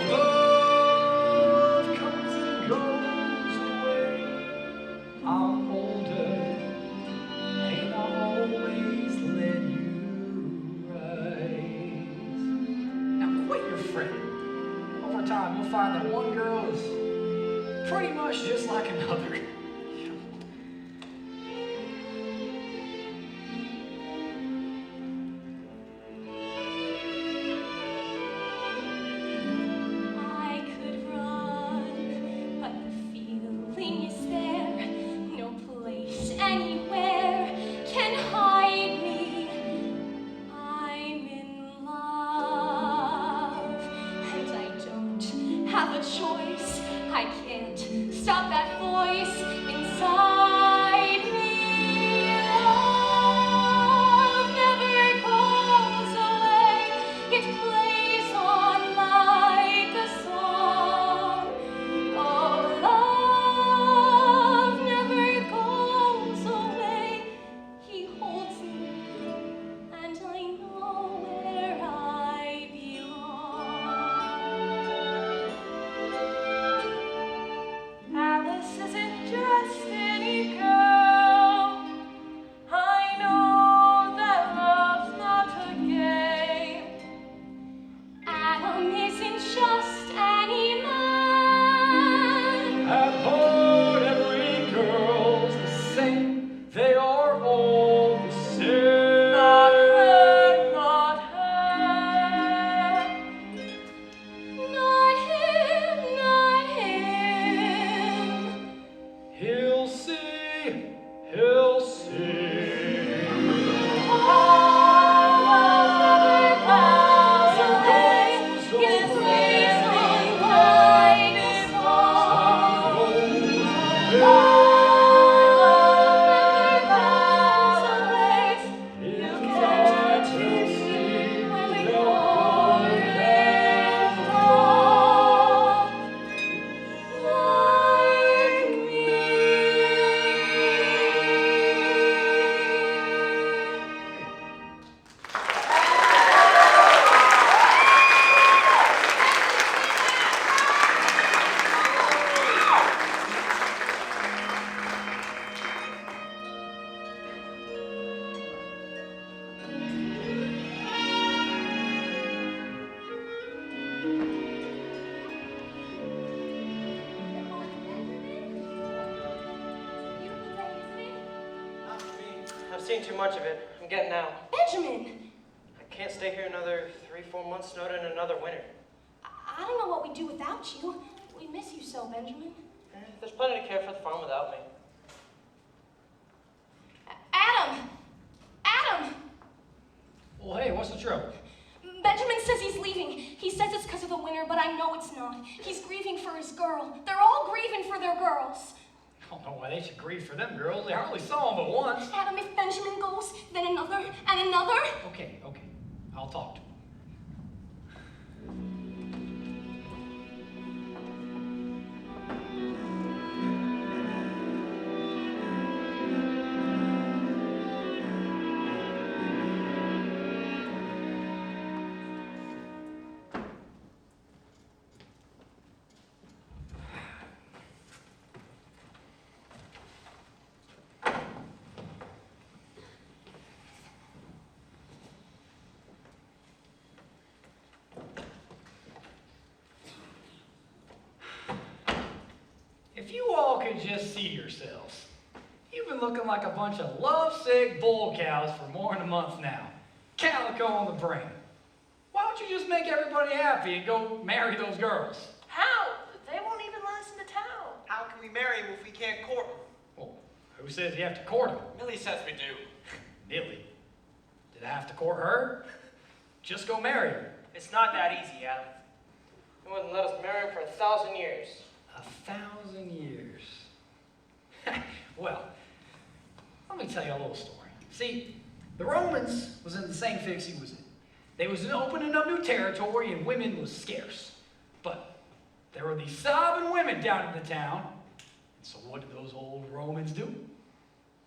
Love comes and goes away. I'm older, ain't I always let you rise? Now quit your fretting. Over time, you'll find that one girl is pretty much just like another. I could run, but the feeling is there. No place anywhere can hide me. I'm in love, and I don't have a choice. I can't stop that voice inside me. Love never goes away. It plays on like a song. Oh, love never goes away. He holds me, and I know where I belong. Alice isn't just I've seen too much of it. I'm getting out. Benjamin! I can't stay here another 3-4 months snowed in another winter. I don't know what we'd do without you. We miss you so, Benjamin. There's plenty to care for the farm without me. Adam! Adam! Well, hey, what's the trouble? Benjamin says he's leaving. He says it's because of the winter, but I know it's not. He's grieving for his girl. They're all grieving for their girls. I don't know why they should grieve for them girls. They hardly saw them but once. Adam, if Benjamin goes, then another, and another. Okay. I'll talk to him. If you all could just see yourselves. You've been looking like a bunch of lovesick bull cows for more than a month now. Calico on the brain. Why don't you just make everybody happy and go marry those girls? How? They won't even let us into town. How can we marry him if we can't court him? Well, who says you have to court them? Millie says we do. Millie. Did I have to court her? Just go marry her. It's not that easy, Adam. They wouldn't let us marry him for 1,000 years. 1,000 years. Well, let me tell you a little story. See, the Romans was in the same fix he was in. They was opening up new territory and women was scarce. But there were these sobbing women down in the town. So what did those old Romans do?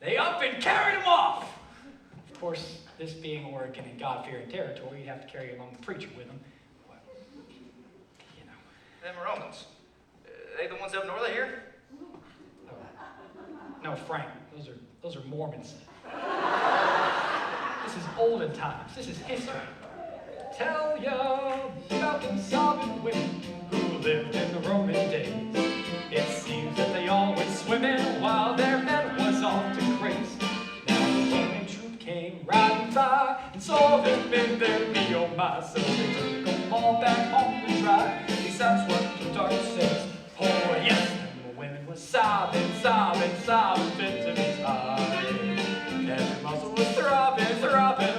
They up and carried them off. Of course, this being Oregon and God-fearing territory, you'd have to carry along the preacher with them. But, you know. Them Romans. They the ones up north of here? No, Frank, those are Mormons. This is olden times. This is history. Tell ya about them sobbing women who lived in the Roman days. It seems that they all went swimming while their men was off to graze. Now the Roman troop came riding by and saw them in their me, oh my, so they took them all back home to dry. At least that's what the dark says. Oh yes, and the women were sobbing fit to be tied. Every muscle was throbbing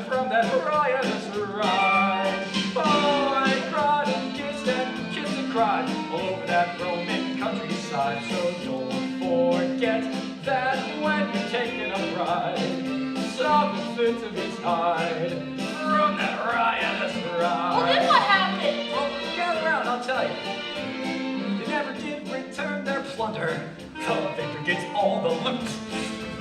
from that riotous ride. Oh, they cried and kissed and cried all over that Roman countryside. So don't forget that when you're taking a ride, sobbing fit to be tied from that riotous ride. Well, then what happened? Well, gather around, I'll tell you. They never did return their plunder. The victor gets all the loot.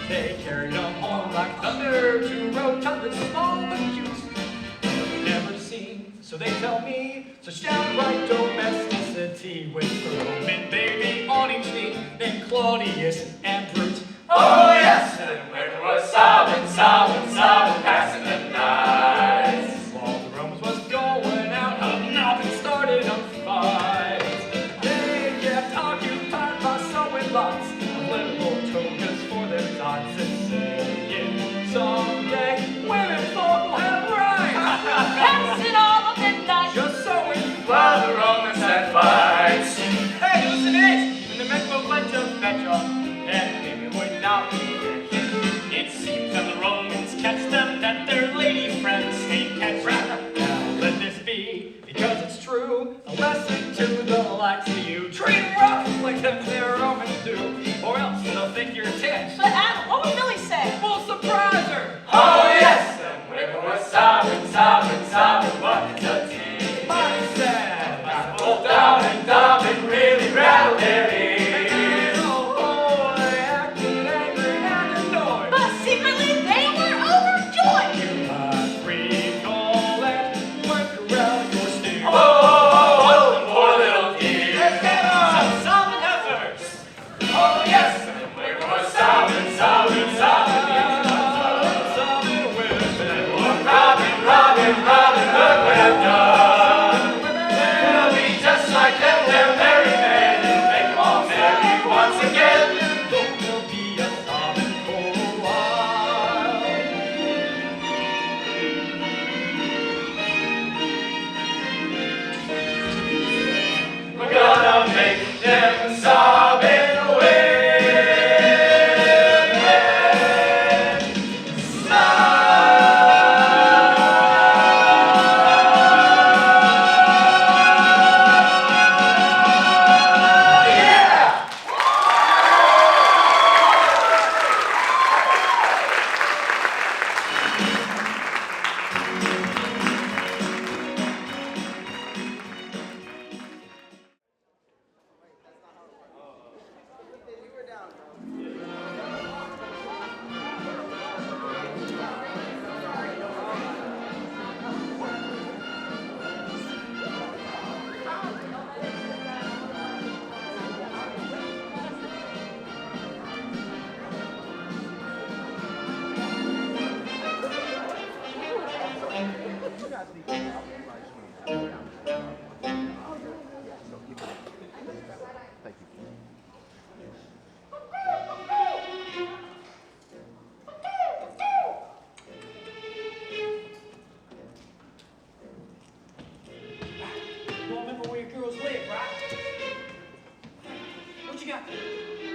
They carried them home like thunder to rotund small but cute. Never seen, so they tell me, such downright domesticity with a Roman baby on each knee named Claudius and Brute. Oh yes, and where was sobbing, passing the night. While the Romans was going out, hobnobbing started a fight. They kept occupied by sewing lots of little togas for their tots and saying, someday women folk will have rights. Passing all of midnight. Just sewing while the Romans had fights. Hey, listen it! And the men folk went to fetch on, and women would not be their kin. It seems that the Romans catch them, that their lady friends ain't catch them. Now let this be, because it's true, a lesson to the likes of you. Treat 'em rough like them their Romans do, or else they'll think you're tense. But Adam, what would Millie say? We'll surprise her! Oh yes, them women were sobbing, what a team. Mighty sad! Both down and down, really rattled their ears. Oh, they acted angry and annoyed. But secretly they were overjoyed. You might recall that work around your steer. Oh, poor little dear. Let's get on! Some sobbing heifers. Oh yes, them women were sobbing,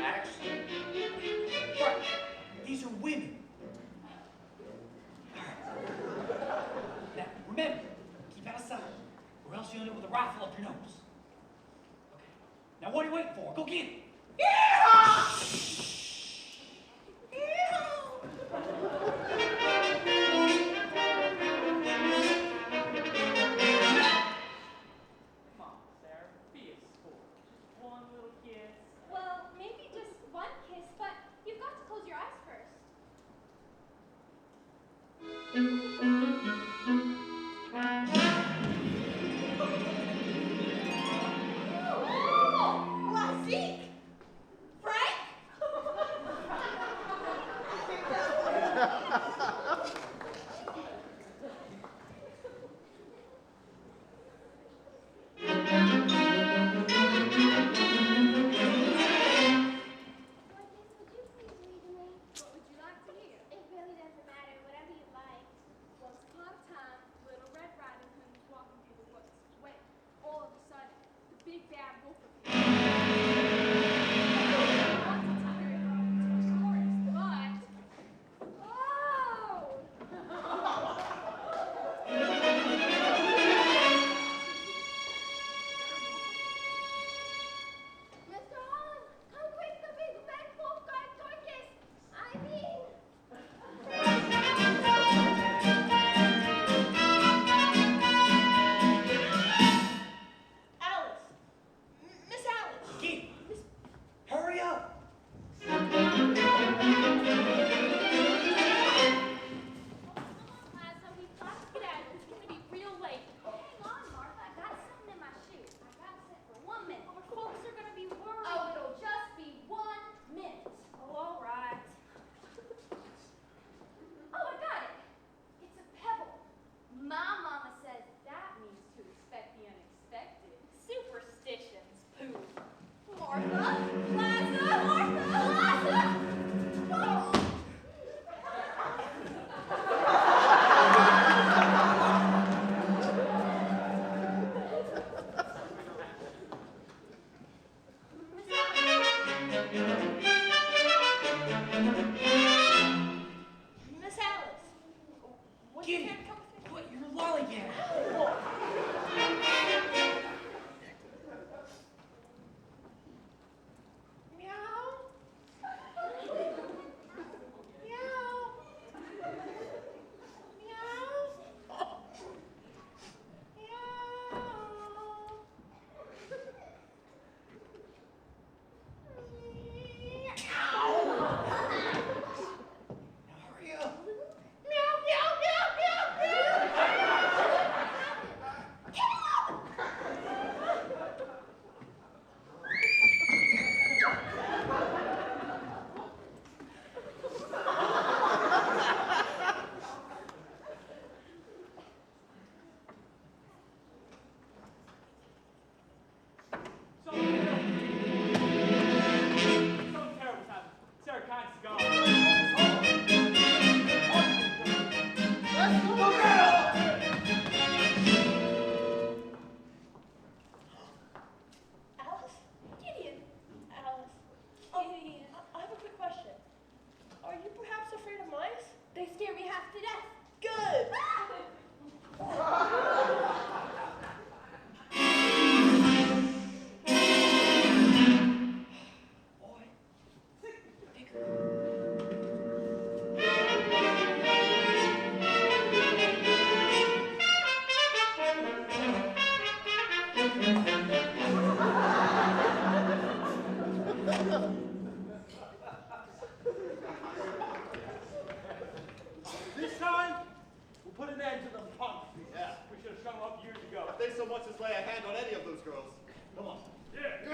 Actually. Right. These are women. Now, remember, keep out of sight, or else you'll end up with a rifle up your nose. Okay. Now, what are you waiting for? Go get it. Come on, Sarah, be a sport. One little kiss. Well, maybe just one kiss, but you've got to close your eyes first. Why, Zeke? Frank? What kiss would you please read to me? What would you like to hear? It really doesn't matter, whatever you like. Once upon a time, Little Red Riding Hood was walking through the woods when, all of a sudden, the big bad wolf appeared. Wanted to hurry her off into the forest, but... Oh! Mr. Holland, come quick, the big bad wolf got Dorcas. I mean... Alice. Miss Alice. Get it. Hurry up. So we've got to get out. It's going to be real late. Hang on, Martha. I got something in my shoe. I got it set for 1 minute. Our folks are going to be worried. Oh, it'll just be 1 minute. Oh, all right. Oh, I got it. It's a pebble. My mama says that means to expect the unexpected. Superstitions, pooh. Martha? Liza? Martha? Liza? Oh. Miss Alice. Would you Get care it. to come with me? What? You're a lollygag. Now hurry up. Something terrible's happened. Sarah Kine's gone. Alice? Gideon. Alice. Gideon. I have a quick question. Are you perhaps afraid of mice? They scare me half to death. Good. Boy. Bigger. This time, we'll put an end to the punk. Yeah. We should have shut them up years ago. If they so much as lay a hand on any of those girls. Come on. Yeah. All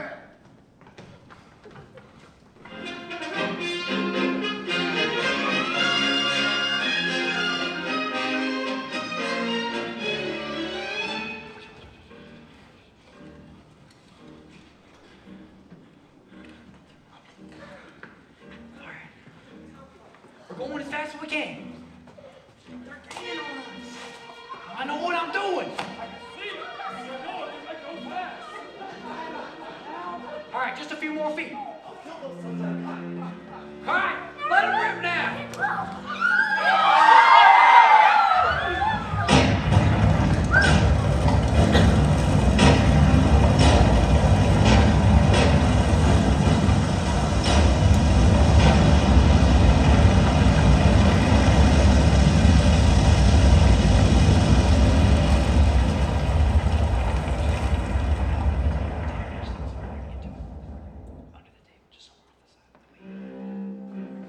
right. We're going as fast as we can. They're gaining on us. I know what I'm doing. All right, just a few more feet. All right, let him rip now.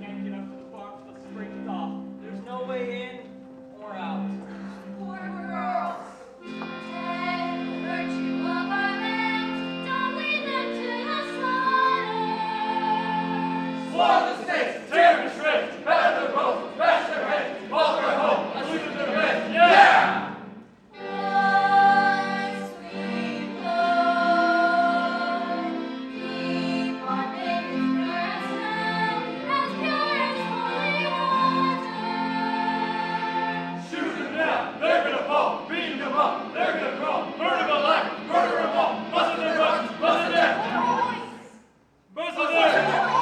Can't get up to the park with the springs off. There's no way in or out. Poor girls. Protect the virtue of our land. Don't lead them to the slaughter. Slaughter the snakes, tear them to shreds, batter their bones, bash their heads, all their hope, and leave them to rest. Yeah! Once we flow, keep our maidens pure as snow, as pure as holy water. Shoot them down, they're gonna fall, beat them up, they're gonna crawl, burn them alive, murder them all, busting their butts, busting them, busting them.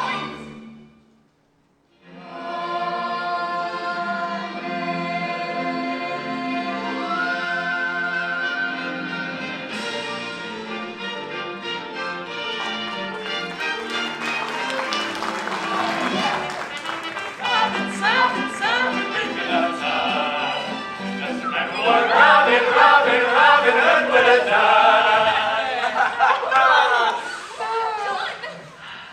Robin Hood would have died. John,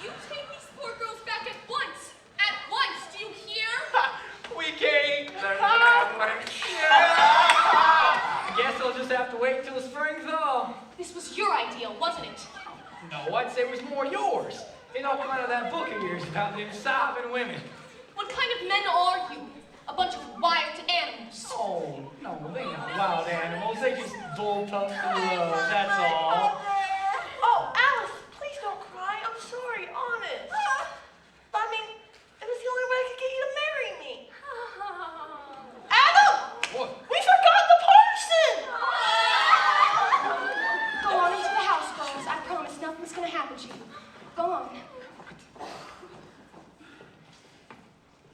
you take these poor girls back at once. At once, do you hear? We can't. Guess I'll just have to wait till the spring thaw. This was your idea, wasn't it? No, I'd say it was more yours. It all come out of that book of yours about them sobbing women. What kind of men are you? A bunch of wild animals. Oh, no, they're not wild animals. They just bull pups for love, that's all. Oh, Alice, please don't cry. I'm sorry, honest. I mean, it was the only way I could get you to marry me. Adam! What? We forgot the parson! Go on into the house, girls. I promise nothing's gonna happen to you. Go on.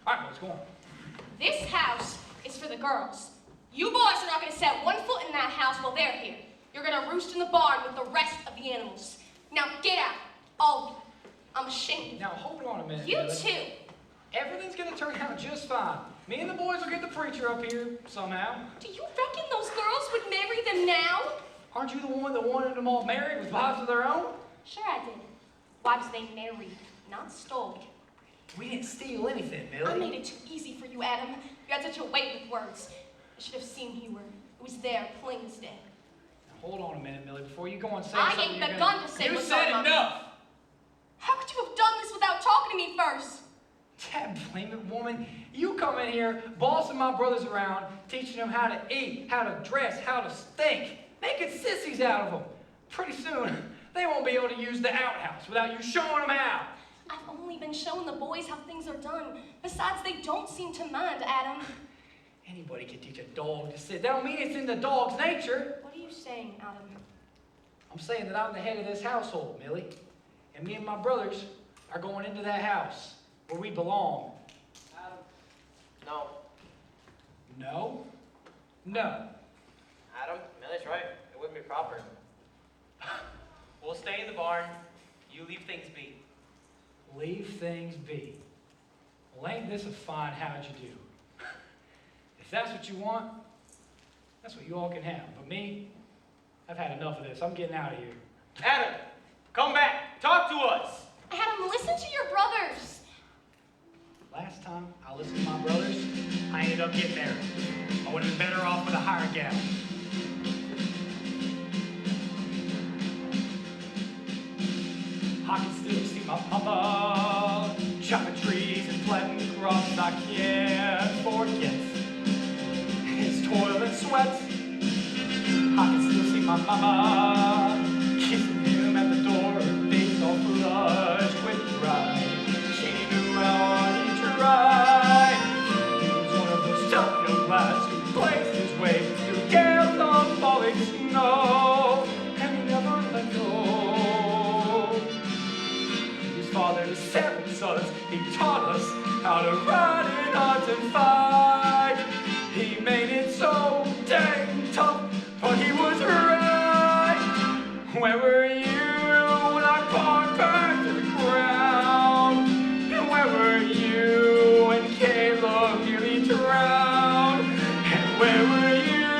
All right, let's go on. This house is for the girls. You boys are not gonna set one foot in that house while they're here. You're gonna roost in the barn with the rest of the animals. Now get out, all of you. I'm ashamed of Now, hold on a minute. you. You Millie. too. Everything's gonna turn out just fine. Me and the boys will get the preacher up here somehow. Do you reckon those girls would marry them now? Aren't you the one that wanted them all married with wives of their own? Sure I did. Wives they married, not stole. We didn't steal anything, I Millie. made it too easy for you, Adam. You had such a weight with words. I should have seen you were. It was there, plain as day. Now, hold on a minute, Millie, before you go and say I something. ain't you're begun gonna... to say You what's said on my enough. How could you have done this without talking to me first? Dad, blame it, woman. You come in here, bossing my brothers around, teaching them how to eat, how to dress, how to stink, making sissies out of them. Pretty soon, they won't be able to use the outhouse without you showing them how. I've only been showing the boys how things are done. Besides, they don't seem to mind, Adam. Anybody can teach a dog to sit. That don't mean it's in the dog's nature. What are you saying, Adam? I'm saying that I'm the head of this household, Millie. And me and my brothers are going into that house where we belong. Adam. No. No? No. Adam, Millie's right. It wouldn't be proper. We'll stay in the barn. You leave things be. Leave things be. Well, ain't this a fine how'd you do? If that's what you want, that's what you all can have. But me, I've had enough of this. I'm getting out of here. Adam, come back. Talk to us. Adam, listen to your brothers. Last time I listened to my brothers, I ended up getting married. I would have been better off with a hired gal. I can still see my papa chopping trees and planting crops. I can't forget his toil and sweat. I can still see my mama kissing him at the door, her face all flushed with pride. She knew how hard he tried. He was one of those tough young lads who blazed his way through gales on falling snow, and he never let go. His father his 7 sons. He taught us how to ride and hunt and fight. He made it so dang tough, but he was right. Where were you when I brought back to the ground? And where were you when Caleb nearly drowned? And where were you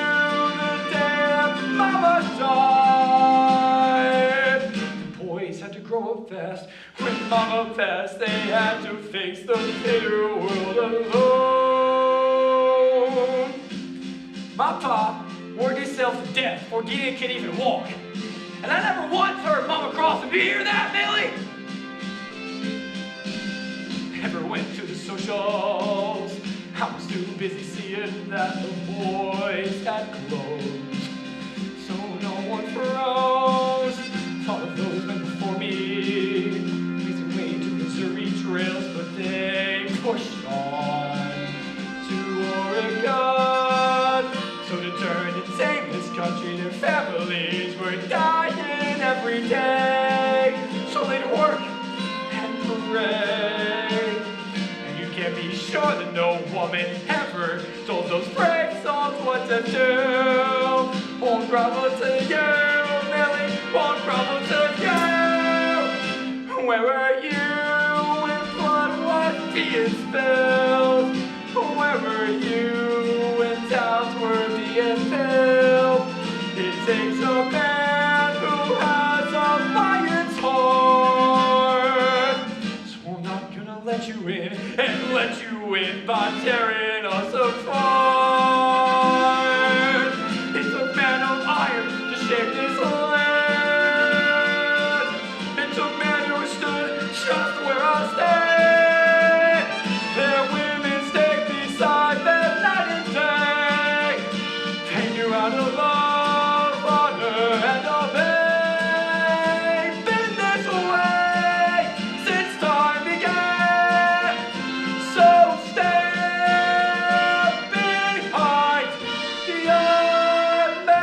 the day that Mama died? The boys had to grow up fast. When Mama passed, they had to face the bitter world alone. My pa worked himself to death before Gideon could even walk. And I never once heard Mama cross him. Do you hear that, Millie? Never went to the socials. I was too busy seeing that the boys had closed. So no one froze. Thought of those men before me, racing way to Missouri trails, but they pushed on to Oregon. So determined to take this country, their families were dying every day. So they'd work and pray. And you can't be sure that no woman ever told those brave souls what to do. Won't grovel to you, Millie, won't grovel to you. Where were you when blood was being spilled? Where were you when towns were being filled? It takes a man who has a lion's heart. So I'm not gonna let you in and let you in by tearing us apart. It took men of iron to shape this land. It took men who stood just where I stand. Their women stayed beside them night and day. They knew how to love, honor, and obey. Been this way since time began. So stand behind your man.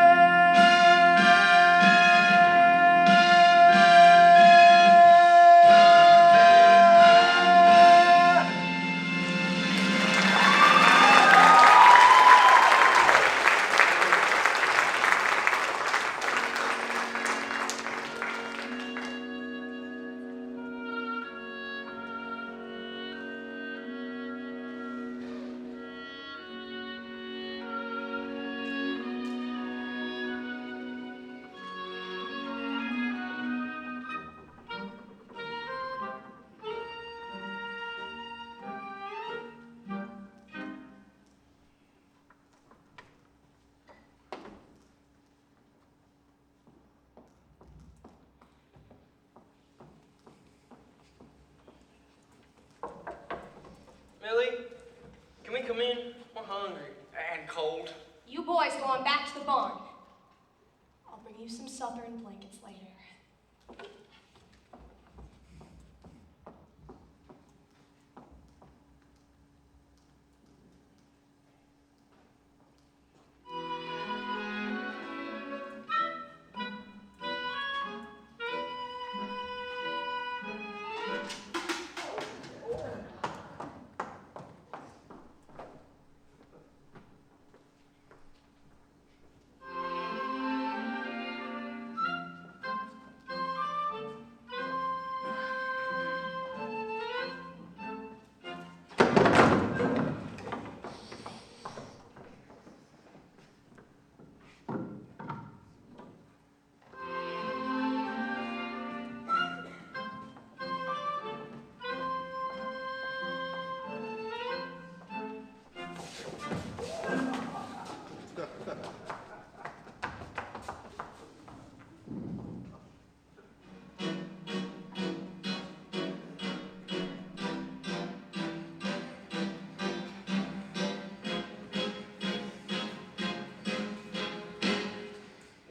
Millie, can we come in? We're hungry and cold. You boys go on back to the barn. I'll bring you some supper and blankets later.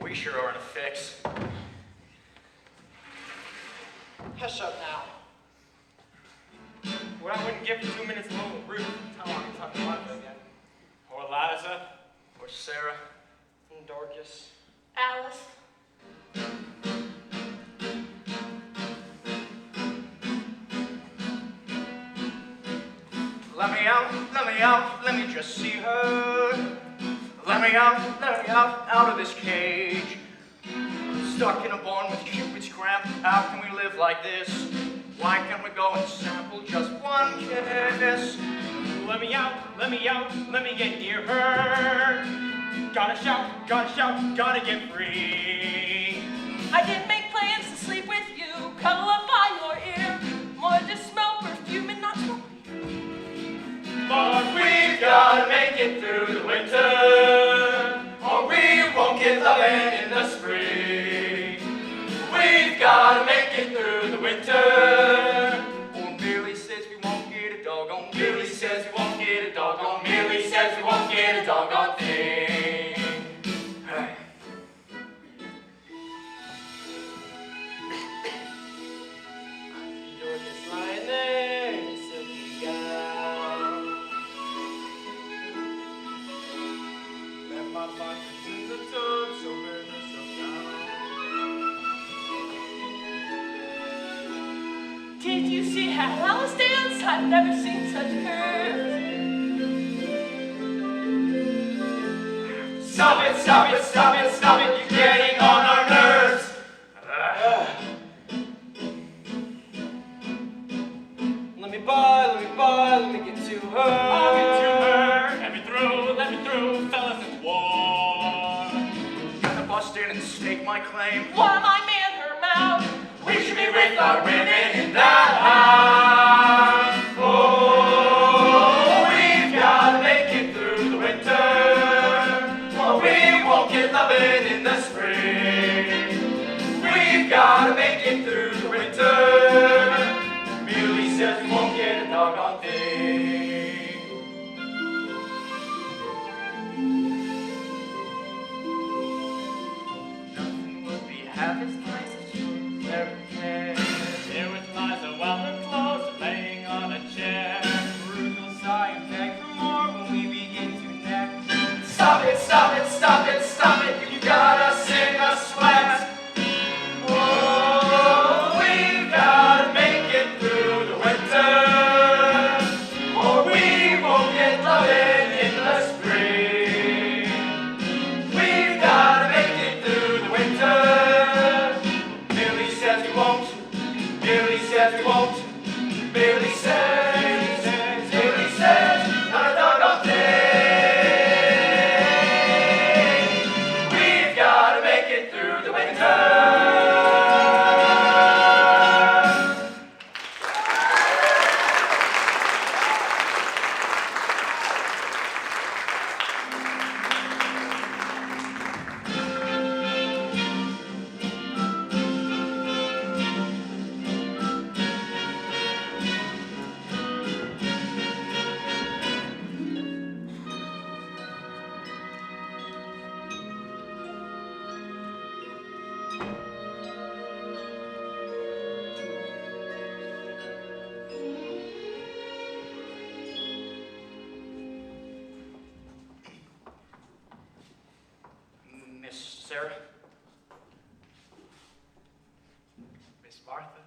We sure are in a fix. Hush up now. What I wouldn't give for 2 minutes alone with Ruth. How long it's talking about again? Or Liza. Or Sarah. And Dorcas. Let me out, let me just see her. Let me out of this cage. Stuck in a barn with Cupid's cramp, how can we live like this? Why can't we go and sample just one kiss? Let me out, let me get near her. Gotta shout, gotta get free. I didn't make plans to sleep with you, cuddle up by your ear, more to smell perfume and not smell beer. But we've gotta make it through the winter, or we won't get loving in the spring. We've gotta make it through the winter. Oh, Millie says we won't get a doggone. Millie says we won't get a doggone. Millie says we won't get a doggone thing. You're just lying there in a silky gown. Let my boxes in the tub, so burn herself down. Did you see how Alice dance? I've never seen such curves. Stop it, you're getting on our nerves. Let me get to her. I'll get to her. Let me through, fellas, it's war. Gonna bust in and stake my claim. Why my man her mouth? We should be with our women in that house. Oh, we've gotta make it through the winter, or we won't get loving in the spring. We've gotta make it through the winter. Millie says we won't get a doggone thing. Nothing would be half as nice as yours ever can. Here with Liza while her clothes are laying on a chair. Ruth will sigh and beg for more when we begin to neck. Stop it, you gotta sing us flat. Oh, we've gotta make it through the winter, or we won't get loving in the spring. We've gotta make it through the winter. Millie says we won't, Millie says we won't, Millie says, not a doggone thing. We've gotta make it through the winter. Miss Sarah? Miss Martha,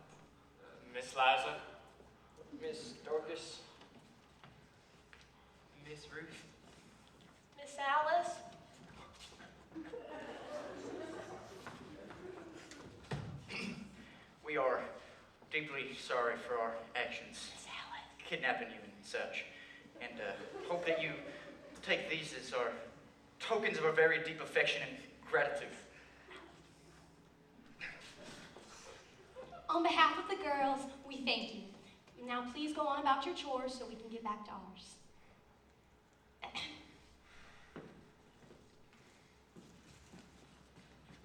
Miss Liza, Miss Dorcas. Miss Ruth. Miss Alice? We are deeply sorry for our actions, kidnapping you and such, and hope that you take these as our tokens of our very deep affection and gratitude. On behalf of the girls, we thank you. Now please go on about your chores so we can get back to ours.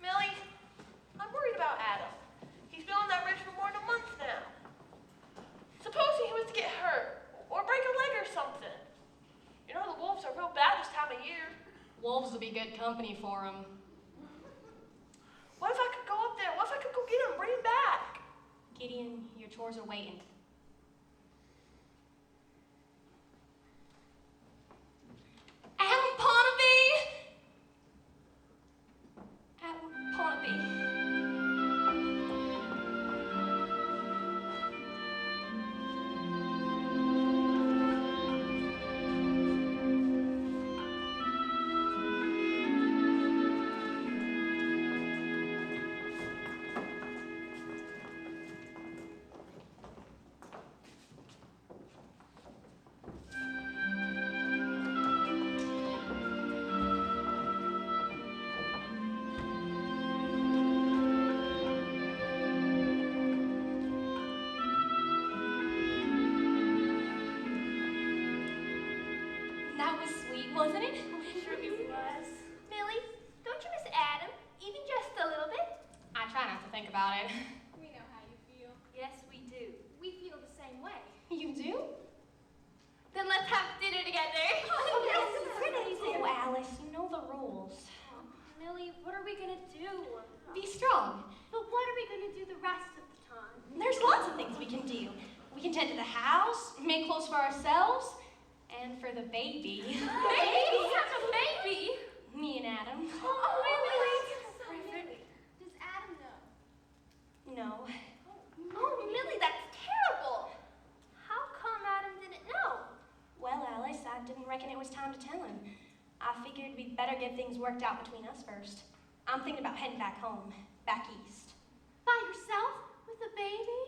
Millie, I'm worried about Adam. He's been on that ridge for more than a month now. Supposing he was to get hurt, or break a leg or something. You know the wolves are real bad this time of year. Wolves will be good company for him. What if I could go up there? What if I could go get him and bring him back? Gideon, your chores are waiting. Adam Ponaby! Adam Ponaby. sweet, wasn't it? It really was. Millie, don't you miss Adam? Even just a little bit? I try not to think about it. We know how you feel. Yes, we do. We feel the same way. You do? Then let's have dinner together. Oh, Alice, you know the rules. Millie, what are we gonna do? Be strong. But what are we gonna do the rest of the time? There's lots of things we can do. We can tend to the house, make clothes for ourselves, and for the baby. Baby? Who's having a baby? Me and Adam. Oh, really? Does Adam know? No. Oh, Millie, that's terrible. How come Adam didn't know? Well, Alice, I didn't reckon it was time to tell him. I figured we'd better get things worked out between us first. I'm thinking about heading back home, back east. By yourself? With a baby?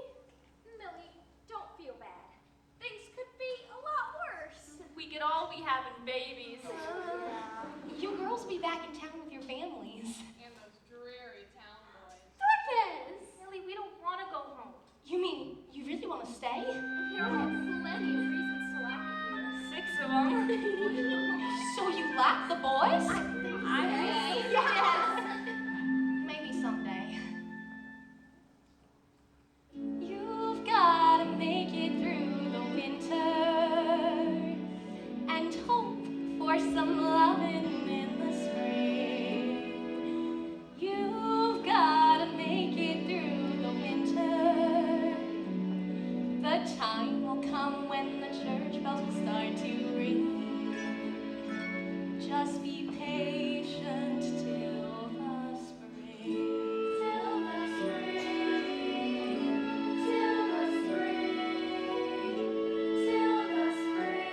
Millie, don't feel bad. Things could be a lot worse. We could all be having babies. You girls be back in town with your families. And those dreary town boys. Dorcas! Millie, we don't want to go home. You mean you really want to stay? We have plenty of reasons to like it here. 6 of them. So you like the boys? I think yes. Maybe someday. You've gotta make it through the winter and hope for some loving in the spring. You've gotta make it through the winter. The time will come when the church bells will start to ring. Just be patient till the spring. Till the spring. Till the spring. Till the spring.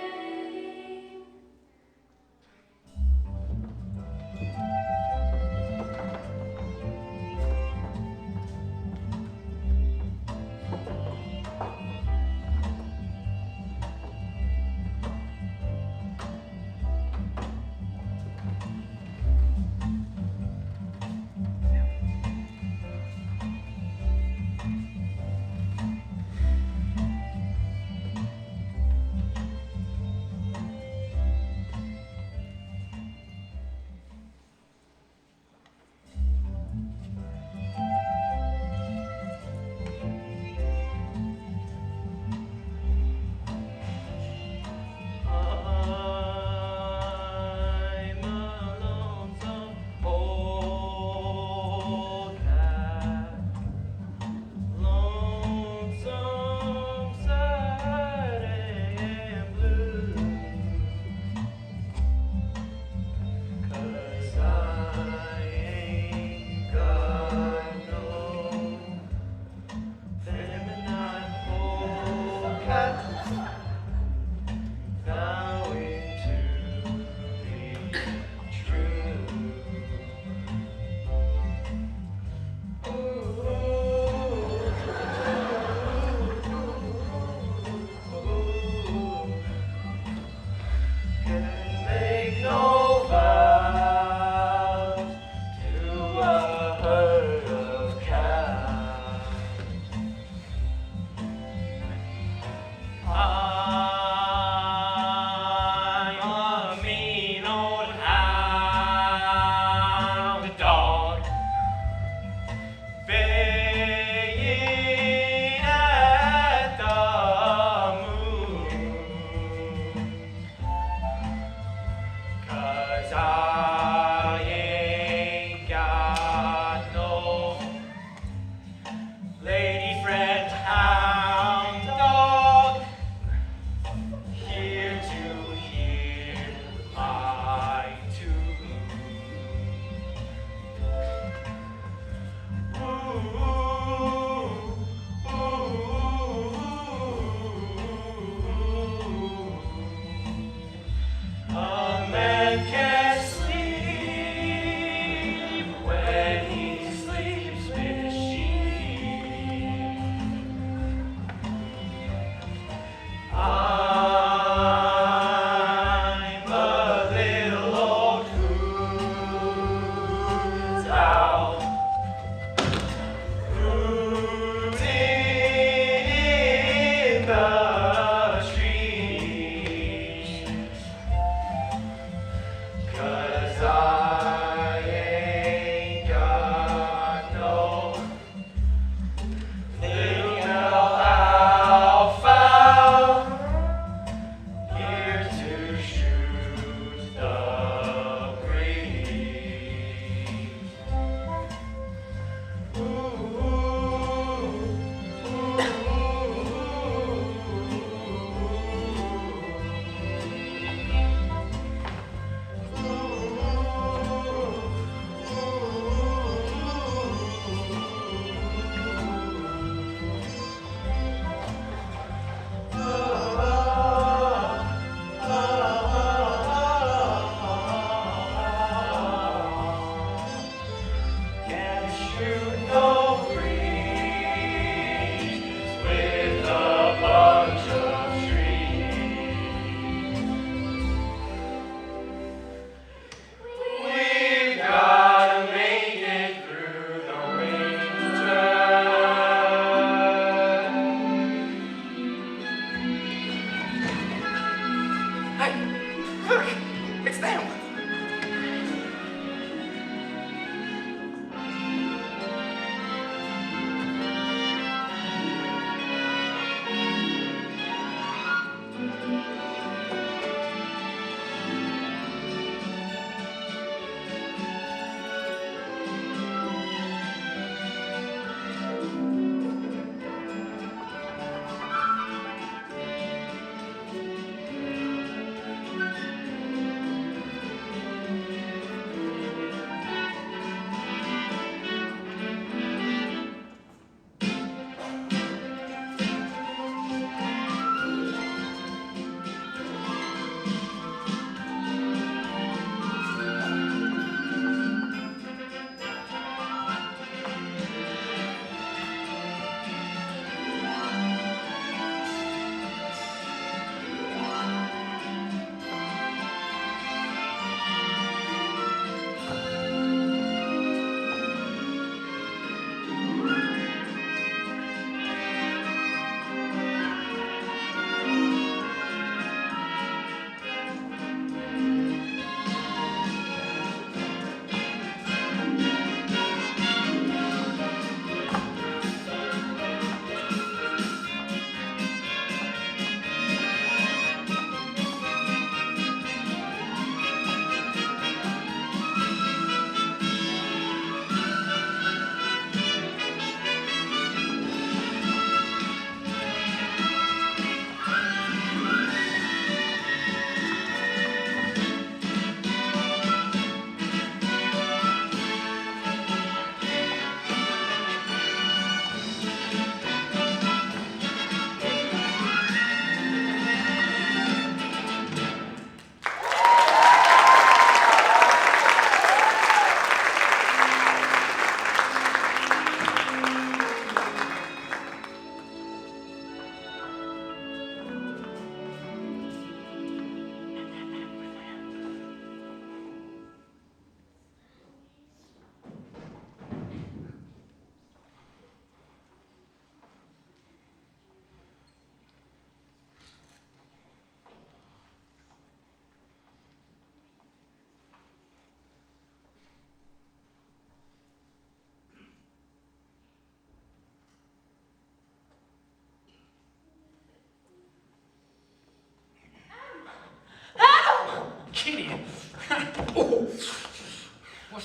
I'm a lonesome old cat, lonesome, sad and blue, 'cause I ain't got no feminine polecat. Now into be true. Can make no vows to a herd of cows. I'm a mean old hound dog, baying at the moon, 'cause I ain't got no lady friend hound dog here to hear my tune. Ooh, ooh, ooh. A man can't sleep when he sleeps with sheep. I'm a little old coot owl, rooting in the streets.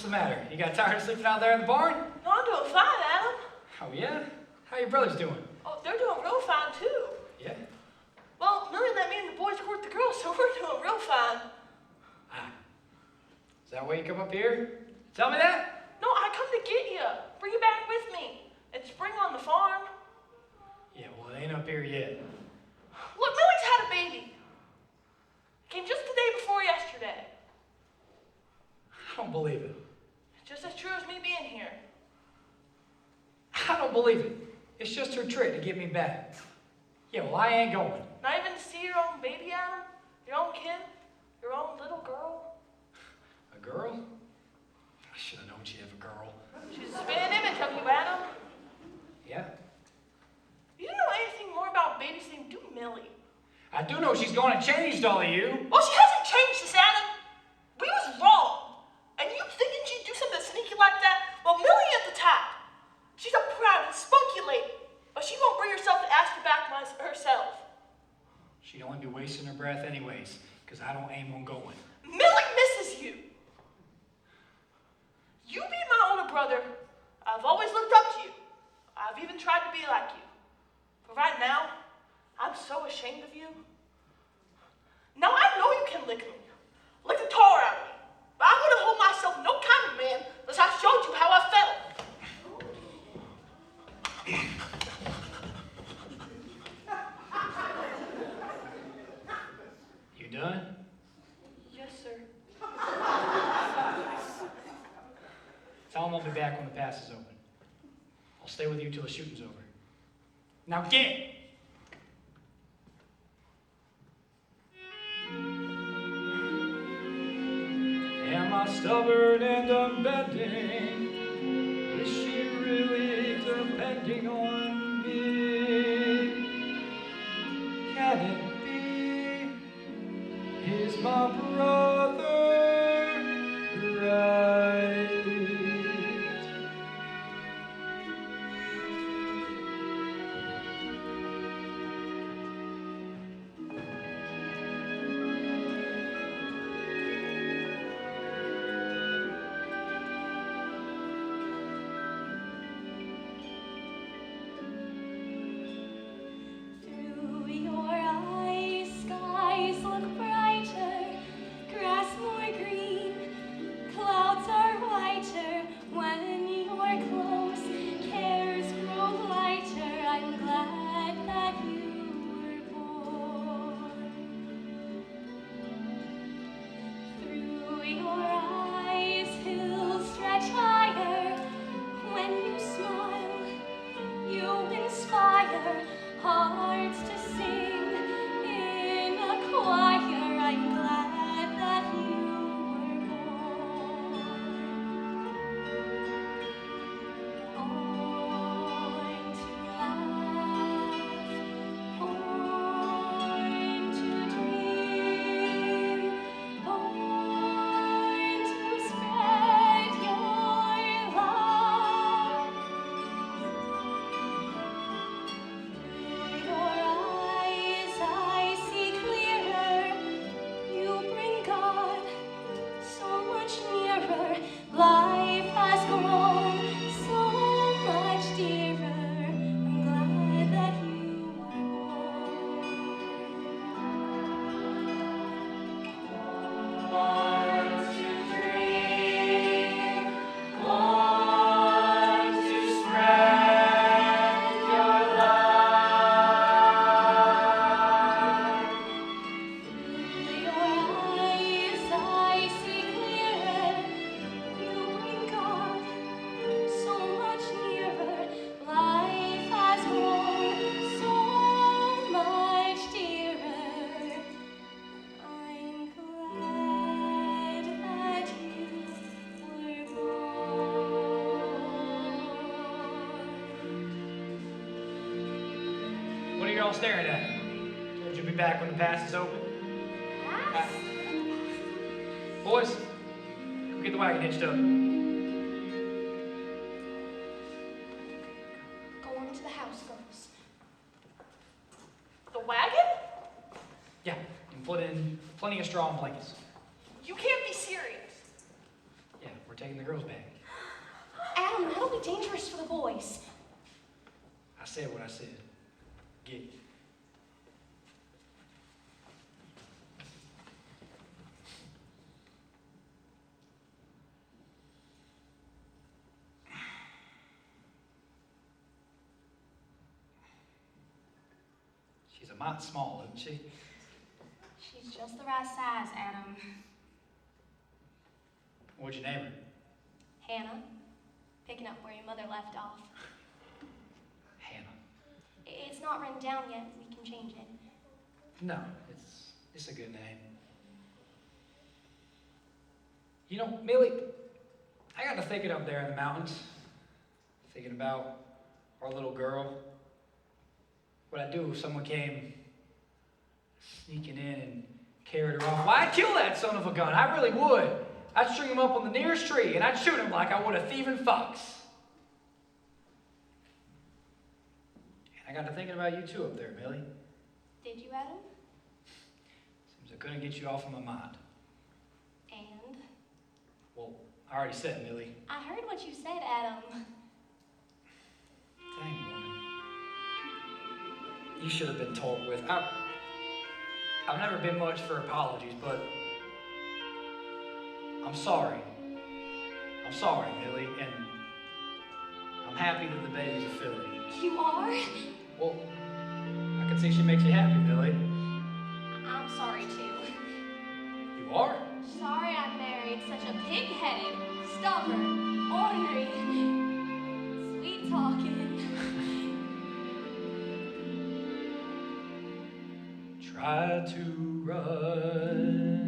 the matter? You got tired of sleeping out there in the barn? No, I'm doing fine, Adam. Oh, yeah? How your brothers doing? Oh, they're doing real fine, too. Yeah? Well, Millie let me and the boys court the girls, so we're doing real fine. Ah. Is that why you come up here? Tell me that? No, I come to get you. Bring you back with me. It's spring on the farm. Yeah, well, it ain't up here yet. Look, Millie's had a baby. Came just the day before yesterday. I don't believe it. Just as true as me being here. I don't believe it. It's just her trick to get me back. Yeah, well, I ain't going. Not even to see your own baby, Adam? Your own kid? Your own little girl? A girl? I should have known she'd have a girl. She's a spitting image of you, Adam. Yeah? You don't know anything more about babies than you do Millie. I do know she's going to change all of you. Well, she hasn't changed us, Adam. We was wrong. And you thinking she'd do something sneaky like that? Well, Millie at the top. She's a proud and spunky lady. But she won't bring herself to ask you back herself. She'd only be wasting her breath anyways, because I don't aim on going. Millie misses you. You being my older brother, I've always looked up to you. I've even tried to be like you. But right now, I'm so ashamed of you. Now I know you can lick me. Lick the tar out of me. But I wouldn't hold myself no kind of man unless I showed you how I felt. You done? Yes, sir. Tell him I'll be back when the pass is open. I'll stay with you till the shooting's over. Now get! Am I stubborn and unbending? Is she really depending on me? Can it be? Is my brother right? Through your eyes, skies look brighter, grass more green, clouds are whiter. When you're close, cares grow lighter. I'm glad that you were born. Through your eyes, hills stretch higher. When you smile, you inspire hearts to sing in a choir. I'm glad that you were born. Born to laugh, born to dream, born to spread your love. Through your eyes I see clearer. You bring God so much nearer. Life has grown so much dearer. I'm glad that you were born. Born to dream, born to spread your love. Through your eyes I see clearer. You bring God so much nearer. Life has grown so much dearer. I'm glad that you were born. What are you all staring at? Told you to be back when the pass is open. Boys, go get the wagon hitched up. Go on to the house, girls. The wagon? Yeah, and put in plenty of straw and blankets. You can't be serious. Yeah, we're taking the girls back. Adam, that'll be dangerous for the boys. I said what I said. Get it. She's a mite small, isn't she? She's just the right size, Adam. What'd you name her? Hannah, picking up where your mother left off. Hannah. It's not written down yet. We can change it. No, it's a good name. You know, Millie, I got to thinking up there in the mountains, thinking about our little girl. What I'd do if someone came sneaking in and carried her off. Why, I'd kill that son of a gun. I really would. I'd string him up on the nearest tree and I'd shoot him like I would a thieving fox. And I got to thinking about you too up there, Millie. Did you, Adam? Seems I couldn't get you off of my mind. And? Well, I already said, Millie. I heard what you said, Adam. Dang, woman. You should have been talked with. I've never been much for apologies, but I'm sorry. I'm sorry, Millie, and I'm happy that the baby's a filly. You are? Well, I can see she makes you happy, Millie. I'm sorry, too. You are? Sorry I married such a pig-headed, stubborn, ornery, sweet-talking. Try to run,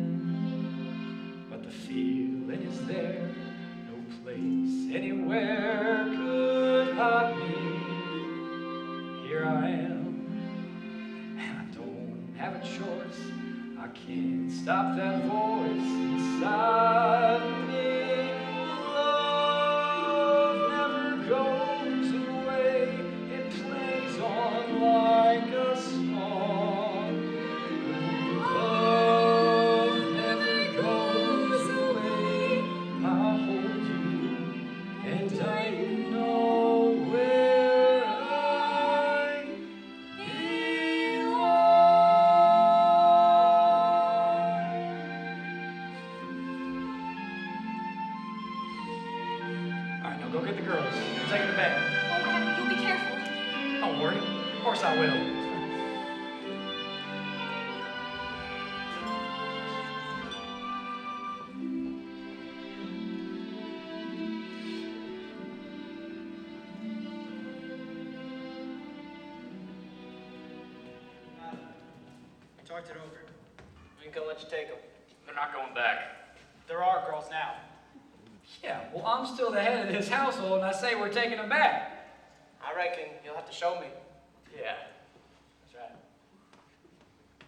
but the feeling is there. No place anywhere could hide me. Here I am, and I don't have a choice. I can't stop that voice inside me. Love never goes away. It plays on like a song. Love never goes away. I'll hold you, and I know where I belong. All right, now go get the girls. I'm taking them back. Oh, Adam, you'll be careful. Don't worry. Of course I will. We talked it over. We ain't gonna let you take them. They're not going back. There are girls now. Yeah, well, I'm still the head of this household, and I say we're taking them back. I reckon you'll have to show me. Yeah. That's right.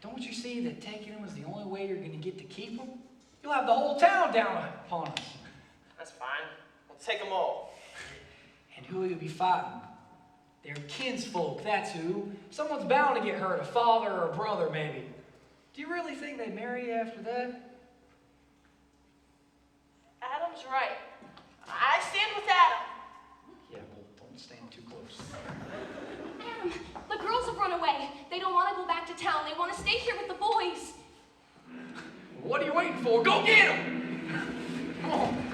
Don't you see that taking them is the only way you're going to get to keep them? You'll have the whole town down upon us. That's fine. We'll take them all. And who will you be fighting? They're kinsfolk, that's who. Someone's bound to get hurt, a father or a brother, maybe. Do you really think they'd marry you after that? Adam's right. I stand with Adam. Yeah, well, don't stand too close. Adam, the girls have run away. They don't want to go back to town. They want to stay here with the boys. What are you waiting for? Go get them! Come on.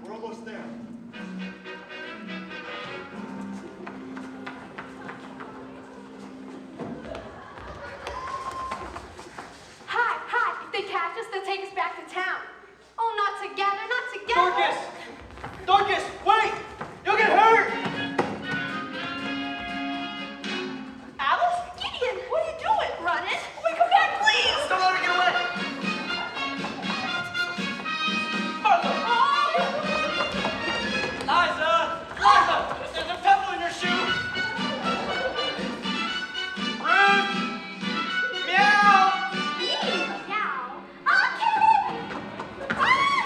We're almost there. Hi. If they catch us, they'll take us back to town. Oh, not together, not together. Dorcas! Dorcas, wait! You'll get hurt! Alice? Gideon, what are you doing? Running? Wait, come back, please! Don't let her get away! Martha! Liza! Liza! There's a pebble in your shoe! Ruth! Meow! Now, I'll kill it. Ah!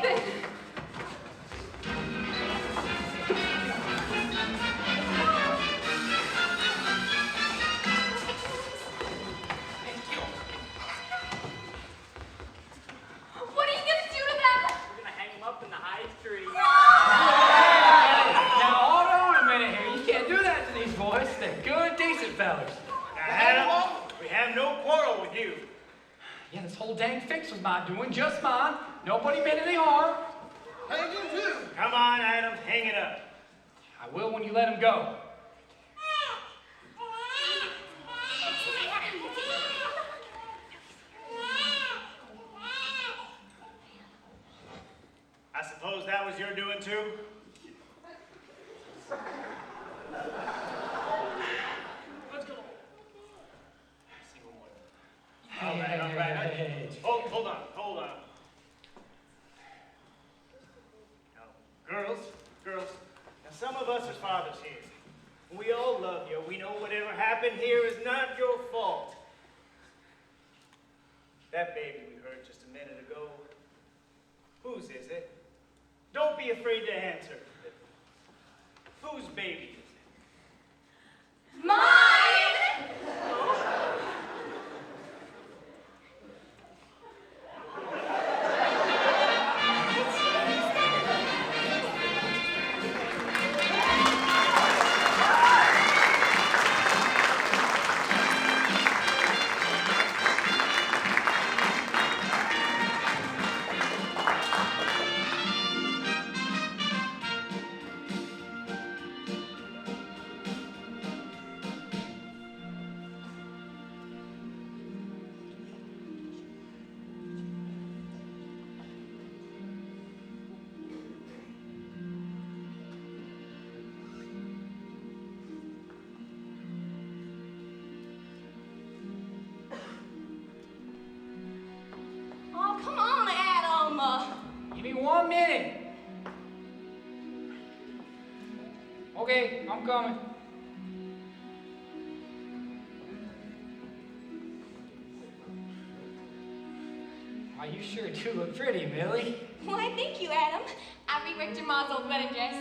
Nathan! What are you gonna do to them? We're gonna hang him up in the high tree. Now hold on a minute here. You can't do that to these boys. They're good, decent fellas. Now, Adam, we have no quarrel with you. Yeah, this whole dang fix was my doing, just mine. Nobody meant any harm. Hang him too. Come on, Adam, hang it up. I will when you let him go. I suppose that was your doing too? Let's go. All right, all right. Hey. Hold on. Now, girls, now some of us are fathers here. We all love you. We know whatever happened here is not your fault. That baby we heard just a minute ago, whose is it? Don't be afraid to answer. Whose baby is it? Mine! Oh, come on, Adam. Give me 1 minute. Okay, I'm coming. Why, you sure do look pretty, Millie. Why, thank you, Adam. I reworked your mom's old wedding dress.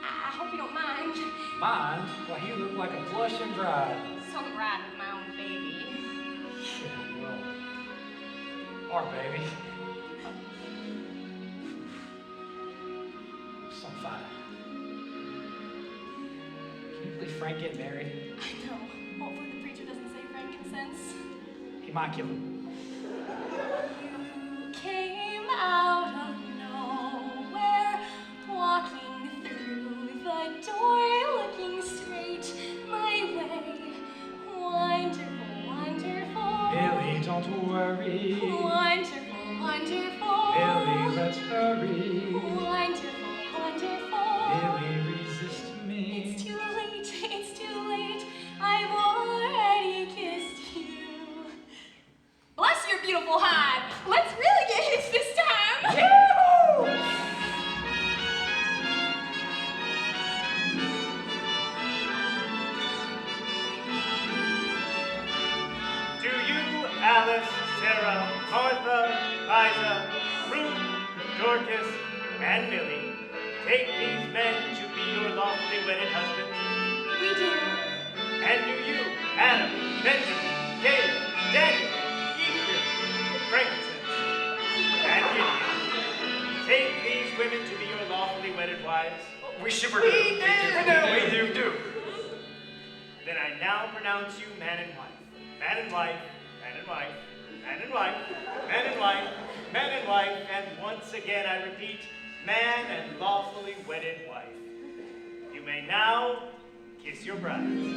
I hope you don't mind. Mind? Why, you look like a blushing bride. Some bride with my own baby. Yeah, well, our baby. Some fine. Can you believe Frank getting married? I know. Hopefully the preacher doesn't say frankincense. Immaculate. You came out of nowhere, walking through the door, looking straight my way. Wonderful, wonderful. Millie, don't worry. Wonderful, wonderful. Millie, let's hurry. Wonderful, wonderful. Millie, resist me. It's too late, it's too late. I've already kissed you. Bless your beautiful hide. Let's really get hitched this time. Yahoo! Do you, Alice, Sarah, Martha, Liza, Ruth, Dorcas, and Millie take these men to be your lawfully wedded husbands? We do. And do you, Adam, Benjamin, Caleb, Daniel, Ephraim, frankincense, and Gideon, take these women to be your lawfully wedded wives? We super do. We do. Then I now pronounce you man and wife. Man and wife, man and wife, man and wife, man and wife, man and wife, and once again I repeat, man and lawfully wedded wife. You may now kiss your brides.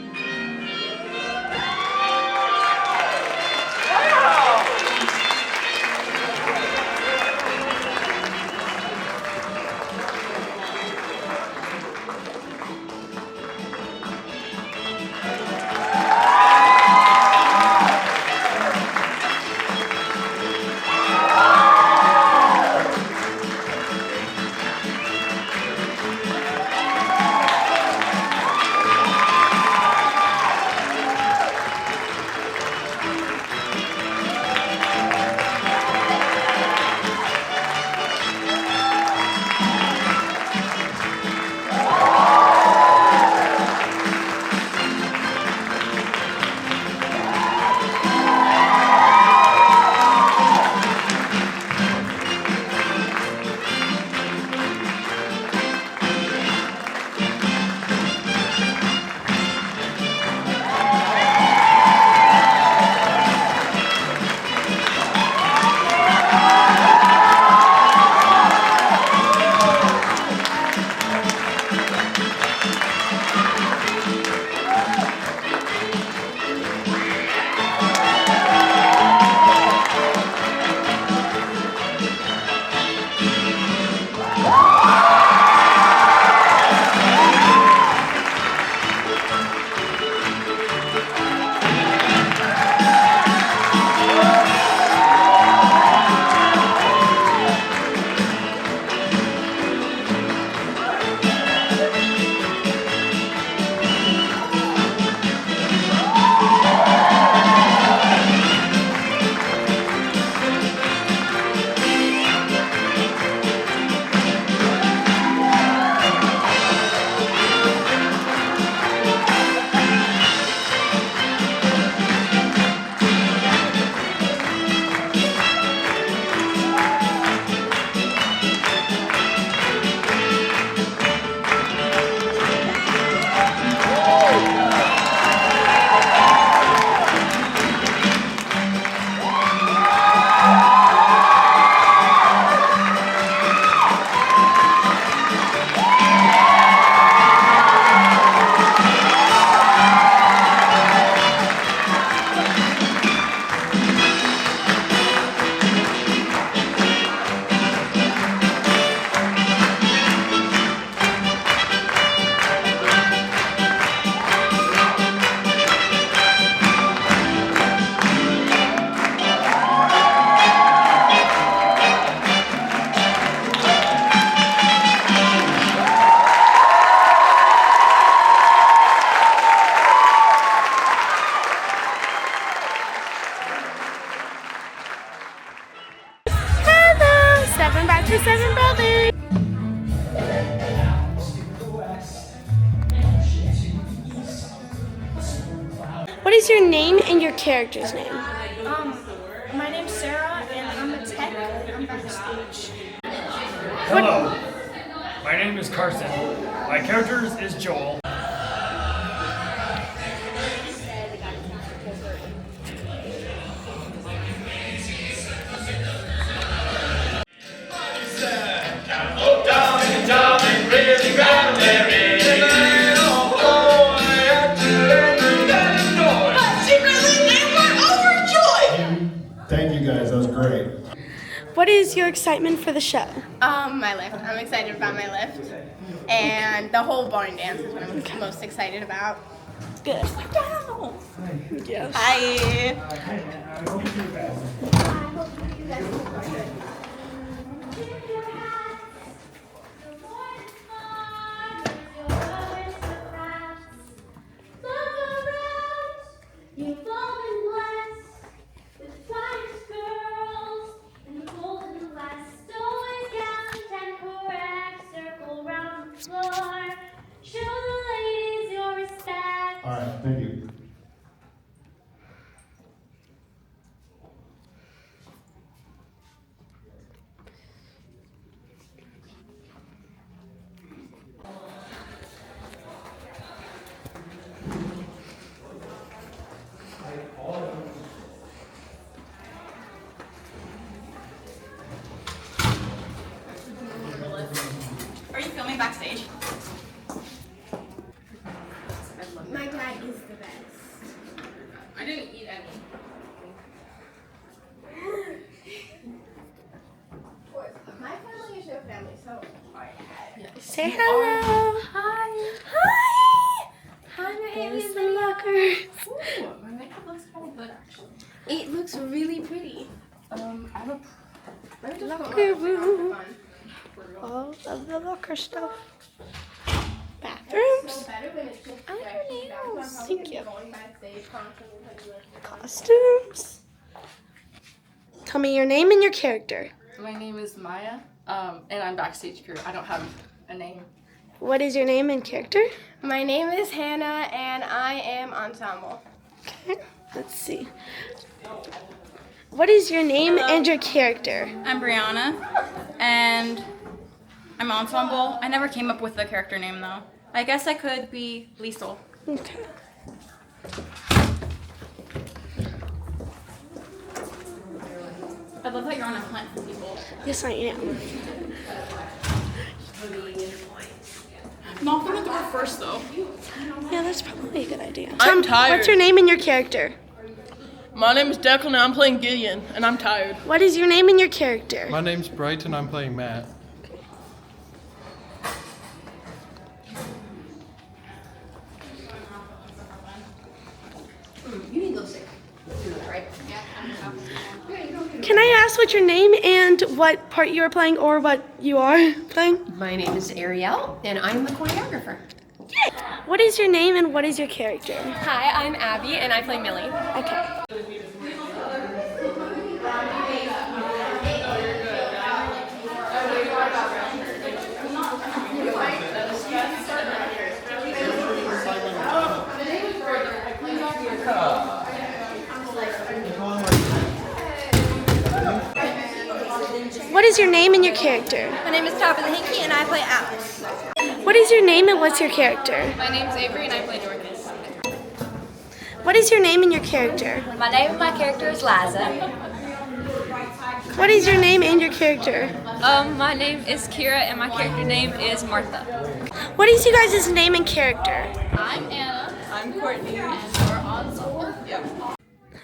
Welcome back to Seven Brothers. What is your name and your character's name? My name's Sarah, and I'm a tech. I'm backstage. Hello, my name is Carson. My character is Joel. Thank you guys, that was great. What is your excitement for the show? My lift. I'm excited about my lift. And the whole barn dance is what I'm most excited about. Good. Yes. Hi. You've all been blessed with finest girls in the golden west. Always gallant and correct, circle round the floor. Show the ladies your respect. All right, thank you. Are you filming backstage? My dad is the best. I didn't eat any. My family is your family, so. Say hello. Hi. Hi, my name There's is the lockers. My makeup looks kind of good, actually. It looks really pretty. I have a Locker room. All of the locker stuff. Bathrooms. Underneath. Thank you. Costumes. Tell me your name and your character. My name is Maya, and I'm backstage crew. I don't have a name. What is your name and character? My name is Hannah, and I am ensemble. Okay, let's see. What is your name and your character? I'm Brianna, and I'm ensemble. I never came up with a character name though. I guess I could be Liesel. Okay. I love that you're on a hunt for people. Yes, I am. Knock on the door first though. Yeah, that's probably a good idea. I'm tired. What's your name and your character? My name is Declan and I'm playing Gideon, and I'm tired. What is your name and your character? My name's Brighton, I'm playing Matt. Can I ask what your name and what part you are playing or what you are playing? My name is Ariel, and I'm the choreographer. What is your name and what is your character? Hi, I'm Abby, and I play Millie. Okay. What is your name and your character? My name is Tabitha Hickey, and I play Alice. What is your name and what's your character? My name's Avery and I play Dorcas. What is your name and your character? My name and my character is Liza. What is your name and your character? My name is Kira and my character name is Martha. What is you guys' name and character? I'm Anna. I'm Courtney. And we're ensemble. Yep.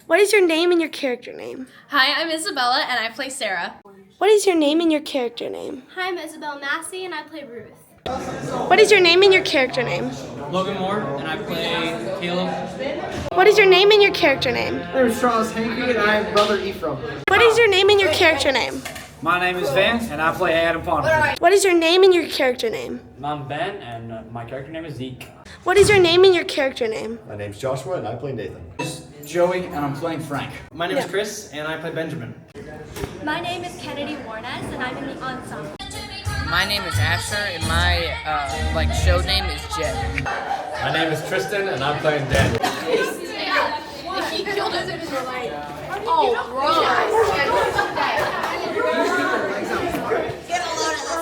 What is your name and your character name? Hi, I'm Isabella, and I play Sarah. What is your name and your character name? Hi, I'm Isabel Massey, and I play Ruth. What is your name and your character name? Logan Moore, and I play Caleb. What is your name and your character name? My name is Charles Hankey, and I am Brother Ephraim. What is your name and your character name? My name is Van, and I play Adam Ponder. What is your name and your character name? I'm Ben, and my character name is Zeke. What is your name and your character name? My name's Joshua, and I play Nathan. Joey, and I'm playing Frank. My name is Chris, and I play Benjamin. My name is Kennedy Warnes, and I'm in the ensemble. My name is Asher, and my show name is Jet. My name is Tristan, and I'm playing Dan. He killed us in his life. Oh, Get a load of this. Get a load of this.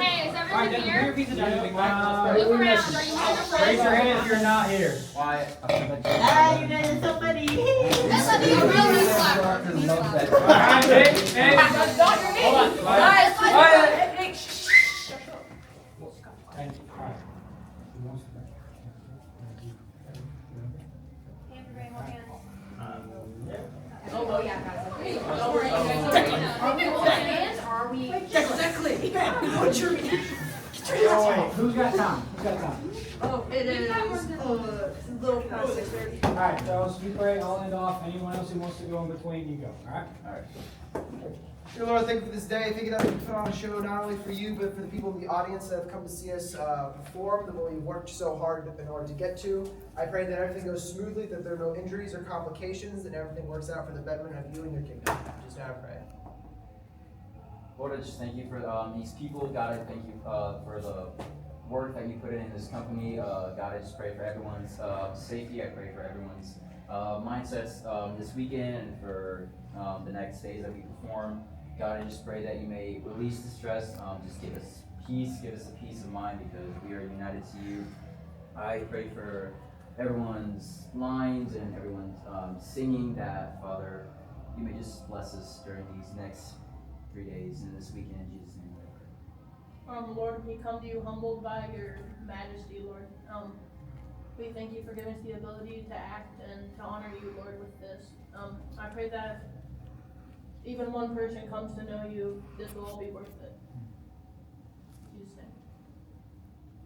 Hey, is everyone here? Look around. Raise your hand if you're not here. Quiet. Ah, you guys are so funny. That's not even real news clap. Alright, hey. That's not your name. Hold on. Quiet. Quiet. Oh, yeah, guys. Are we? Exactly. What's your name? Who's got time? Oh, it is a little past 6:30. Alright, so you pray, I'll end off. Anyone else who wants to go in between, you go. Alright? Dear Lord, thank you for this day. Thank you that we can put on a show not only for you, but for the people in the audience that have come to see us perform, that we worked so hard in order to get to. I pray that everything goes smoothly, that there are no injuries or complications, and everything works out for the betterment of you and your kingdom. Just now I pray. Lord, I just thank you for these people. God, I thank you for the work that you put in this company. God, I just pray for everyone's safety. I pray for everyone's mindsets this weekend and for the next days that we perform. God, I just pray that you may release the stress. Just give us peace, give us a peace of mind because we are united to you. I pray for everyone's lines and everyone's singing that, Father, you may just bless us during these next 3 days and this weekend. In Jesus' name I pray. Lord, we come to you humbled by your majesty, Lord. We thank you for giving us the ability to act and to honor you, Lord, with this. I pray that if even one person comes to know you, this will all be worth it. In Jesus' name.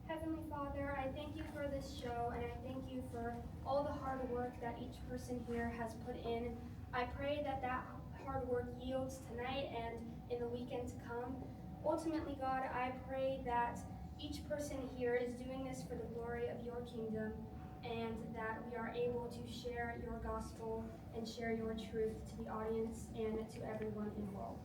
Heavenly Father, I thank you for this show, and I thank you for all the hard work that each person here has put in. I pray that that hard work yields tonight and in the weekend to come. Ultimately, God, I pray that each person here is doing this for the glory of your kingdom, and that we are able to share your gospel and share your truth to the audience and to everyone involved.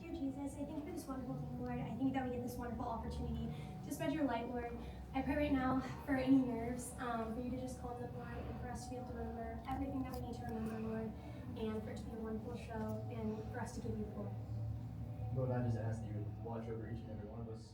Dear Jesus, I thank you for this wonderful thing, Lord. I thank you that we get this wonderful opportunity to spread your light, Lord. I pray right now for any nerves, for you to just calm them, Lord, and for us to be able to remember everything that we need to remember, Lord, and for it to be a wonderful show, and for us to give you glory. Lord, I just ask that you would watch over each and every one of us.